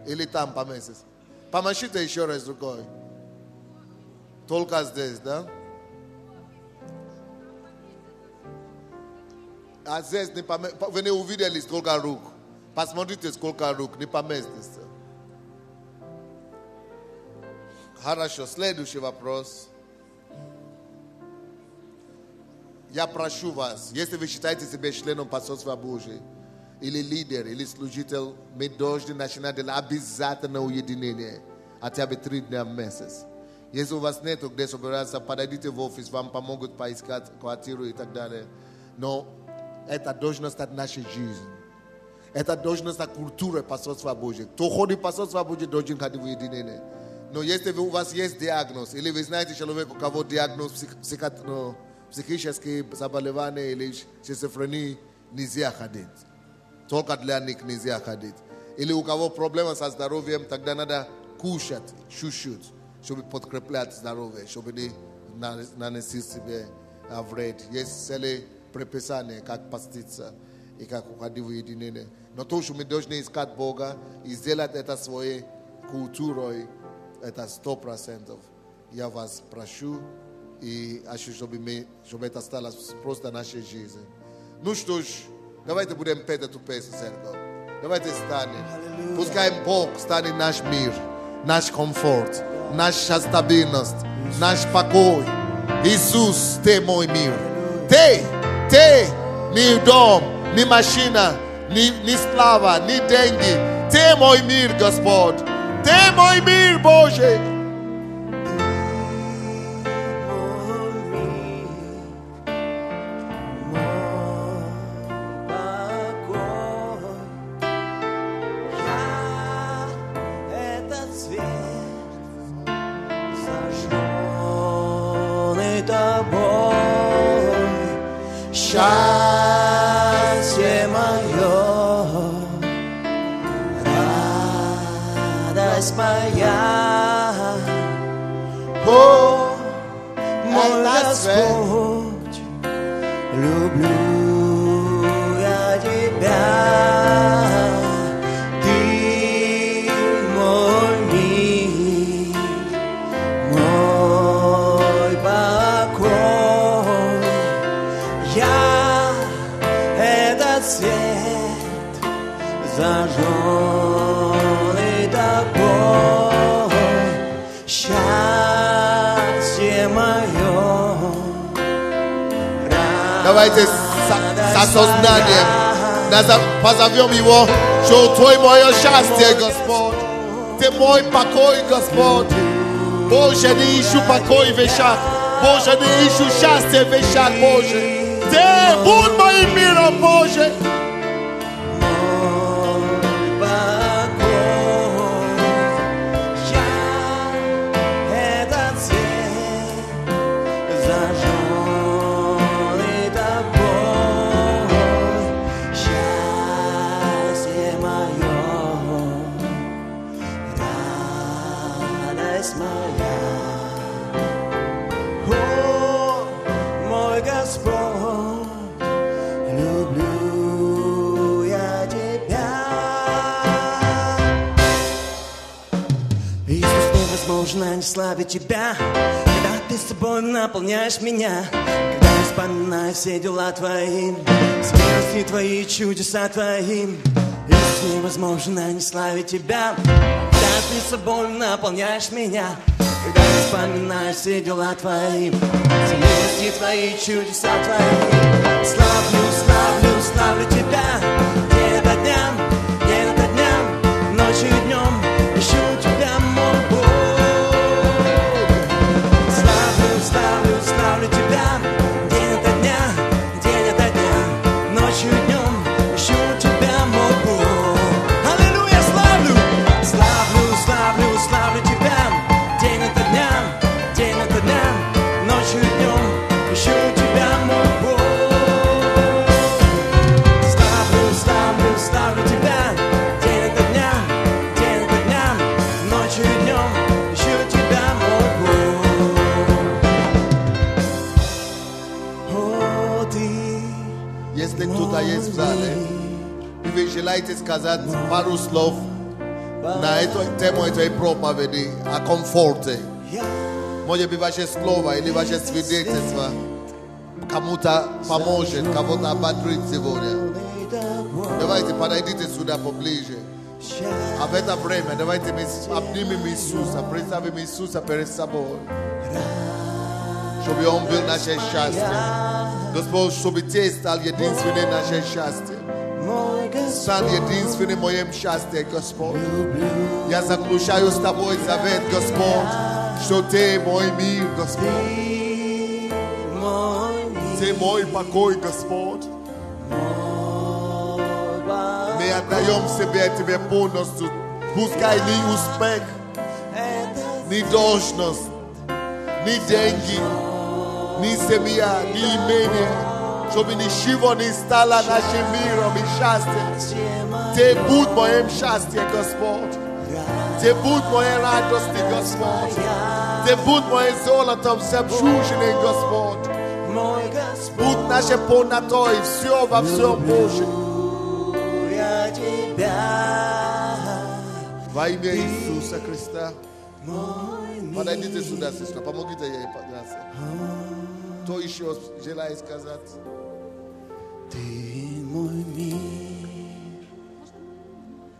или там поместись? Помогите еще раз рукой. Только здесь, да? А здесь не поместись. Вы не увидели сколько рук. Посмотрите, сколько рук. Не поместись. Хорошо, следующий вопрос. Я прошу вас, если вы считаете себя членом посольства Божьего, или лидер, или служитель, мы должны начинать обязательно уединение. Хотя бы 3 дня в месяц. Если у вас нету где собираться, подойдите в офис, вам помогут поискать квартиру и так далее. Но это должно стать нашей жизнью. Это должно стать культурой пасторства Божьего. Кто ходит в пасторство Божьего, должен ходить в уединение. Но если у вас есть диагноз, или вы знаете человека, у кого диагноз психические заболевания или шизофрения, нельзя ходить. Только для них нельзя ходить. Или у кого проблемы со здоровьем, тогда надо кушать чуть-чуть, чтобы подкреплять здоровье, чтобы не наносить себе вред. Есть целые предписания, как поститься и как уходить в уединение. Но то, что мы должны искать Бога и сделать это своей культурой, это 100%. Я вас прошу и хочу, чтобы это стало просто нашей жизнью. Ну что ж, давайте будем петь эту песню, церковь. Давайте станем. Пускай Бог станет наш мир, наш комфорт, наша стабильность, наш покой. Иисус, Ты мой мир. Ты, ни дом, ни машина, ни слава, ни деньги. Ты мой мир, Господь. Ты мой мир, Божий. Счастье мое, радость моя, о, мой Господь, люблю я Тебя, Ты мой мир, мой покой. Я этот свет зажженный тобой, счастье мое. Давайте с осознанием позовем Его, что Твой мое счастье, Господь. Ты мой покой, Господь. Боже, не ищу покой в вещах. Боже, не ищу счастье в вещах, Боже. Ты будь моим миром, Боже. Не славить Тебя, когда Ты собой наполняешь меня, когда я вспоминаю все дела Твои, смерти Твои, чудеса Твои. Иисус, невозможно не славить Тебя, когда Ты собой наполняешь меня, когда я вспоминаю все дела Твои, смерти Твои, чудеса Твои. Славлю, славлю, славлю Тебя, день ото дня, ночью и днем, ищу Тебя, мой Бог. Славлю Тебя, день ото дня, ночью и днем, ищу Тебя, мой Бог. Аллилуйя, славлю Тебя, день ото дня, ночью и днем, ищу Тебя, мой Бог. Славлю Тебя, день ото дня, ночью и днем, ищу Тебя, мой Бог. Если кто-то есть в зале, и вы желаете сказать пару слов на эту тему этой проповеди о комфорте, может быть, ваше слово или ваше свидетельство кому-то поможет, кого-то ободрит сегодня. Давайте подойдите сюда поближе. А в это время давайте мы обнимем Иисуса, представим Иисуса перед собой, чтобы Он был наше счастье. Господь, чтобы Ты стал единственным наше счастье. стань единственным моим счастьем, Господь. Я заключаю с Тобой завет, Господь, что Ты мой мир, Господь. Ты мой покой, Господь. Мы отдаем себе Тебе полностью. Пускай ни успех, ни должность, ни деньги, ни семья, ни имение, чтобы ничего не стало нашим миром и счастьем. Ты будь моим счастьем, Господь. Ты будь моей радостью, Господь. Ты будь моим золотом, жемчужиной, Господь. Будь нашей полнотой, все во всем Божьем. Во имя Иисуса Христа. Подойдите сюда, сестра, помогите ей подняться. Кто еще желает сказать? Ты мой мир.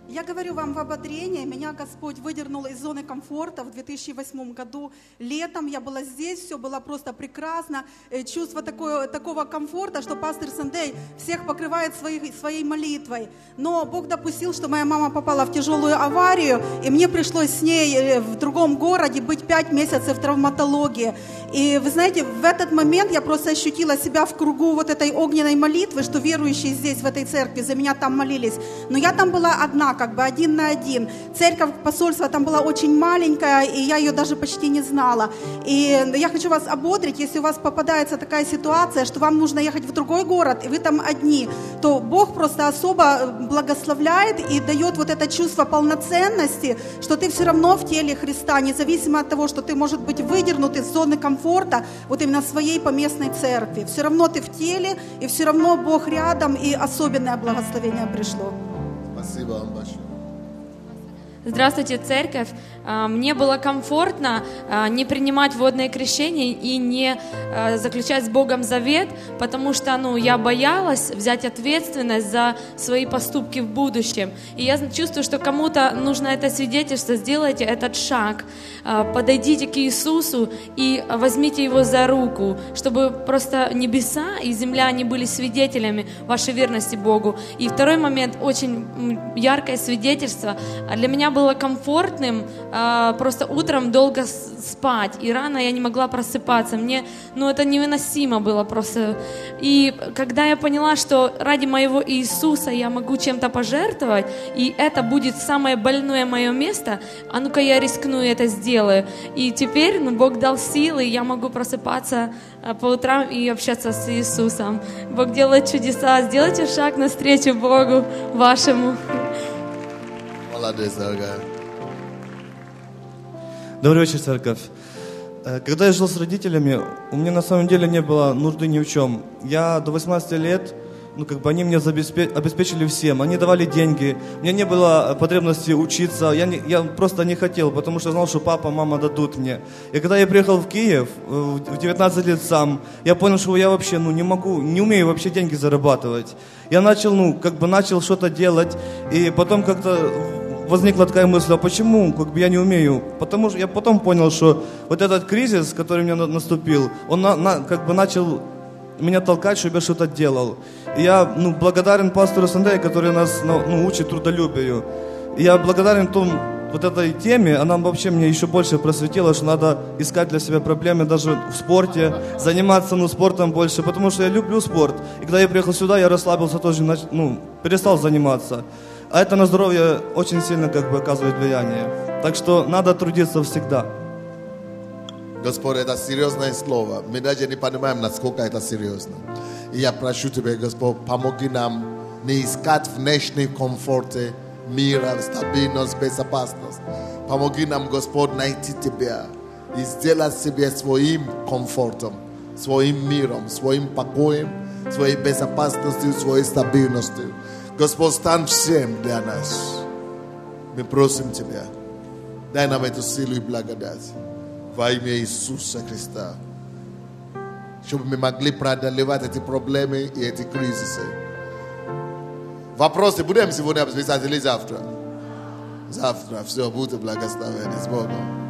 Я говорю вам в ободрении, меня Господь выдернул из зоны комфорта в 2008 году. Летом я была здесь, все было просто прекрасно. Чувство такого комфорта, что пастор Сандей всех покрывает своей молитвой. Но Бог допустил, что моя мама попала в тяжелую аварию, и мне пришлось с ней в другом городе быть 5 месяцев в травматологии. И вы знаете, в этот момент я просто ощутила себя в кругу вот этой огненной молитвы, что верующие здесь, в этой церкви, за меня там молились. Но я там была одна, как бы один на один. Церковь, посольство там была очень маленькая, и я ее даже почти не знала. И я хочу вас ободрить, если у вас попадается такая ситуация, что вам нужно ехать в другой город, и вы там одни, то Бог просто особо благословляет и дает вот это чувство полноценности, что ты все равно в теле Христа, независимо от того, что ты, может быть, выдернут из зоны комфорта, вот именно своей поместной церкви. Все равно ты в теле, и все равно Бог рядом, и особенное благословение пришло. Спасибо вам большое. Здравствуйте, церковь. Мне было комфортно не принимать водное крещение и не заключать с Богом завет, потому что я боялась взять ответственность за свои поступки в будущем. И я чувствую, что кому-то нужно это свидетельство. Сделайте этот шаг. Подойдите к Иисусу и возьмите Его за руку, чтобы просто небеса и земля они были свидетелями вашей верности Богу. И второй момент, очень яркое свидетельство. Для меня было комфортным просто утром долго спать, и рано я не могла просыпаться. Мне, это невыносимо было просто. И когда я поняла, что ради моего Иисуса я могу чем-то пожертвовать, и это будет самое больное мое место, а ну-ка я рискну и это сделаю. И теперь Бог дал силы, и я могу просыпаться по утрам и общаться с Иисусом. Бог делает чудеса. Сделайте шаг навстречу Богу вашему. Молодец, дорогая. Добрый вечер, церковь. Когда я жил с родителями, у меня на самом деле не было нужды ни в чем. Я до 18 лет, они меня обеспечили всем. Они давали деньги. У меня не было потребности учиться. Я просто не хотел, потому что знал, что папа, мама дадут мне. И когда я приехал в Киев в 19 лет сам, я понял, что я вообще не умею вообще деньги зарабатывать. Я начал, начал что-то делать, и потом как-то возникла такая мысль, а почему я не умею? Потому что я потом понял, что вот этот кризис, который у меня наступил, он начал меня толкать, чтобы я что-то делал. И я благодарен пастору Сандею, который нас учит трудолюбию. И я благодарен этой теме, она вообще мне еще больше просветила, что надо искать для себя проблемы даже в спорте, заниматься спортом больше, потому что я люблю спорт. И когда я приехал сюда, я расслабился тоже, перестал заниматься. А это на здоровье очень сильно оказывает влияние. Так что надо трудиться всегда. Господь, это серьезное слово. Мы даже не понимаем, насколько это серьезно. И я прошу Тебя, Господь, помоги нам не искать внешней комфорте, мира, стабильность, безопасность. Помоги нам, Господь, найти Тебя и сделать себя своим комфортом, своим миром, своим покоем, своей безопасностью, своей стабильностью. Господь, стань всем для нас. Мы просим Тебя, дай нам эту силу и благодать во имя Иисуса Христа, чтобы мы могли преодолевать эти проблемы и эти кризисы. Вопросы будем сегодня обсуждать или завтра? Завтра. Все, будьте благословены с Богом.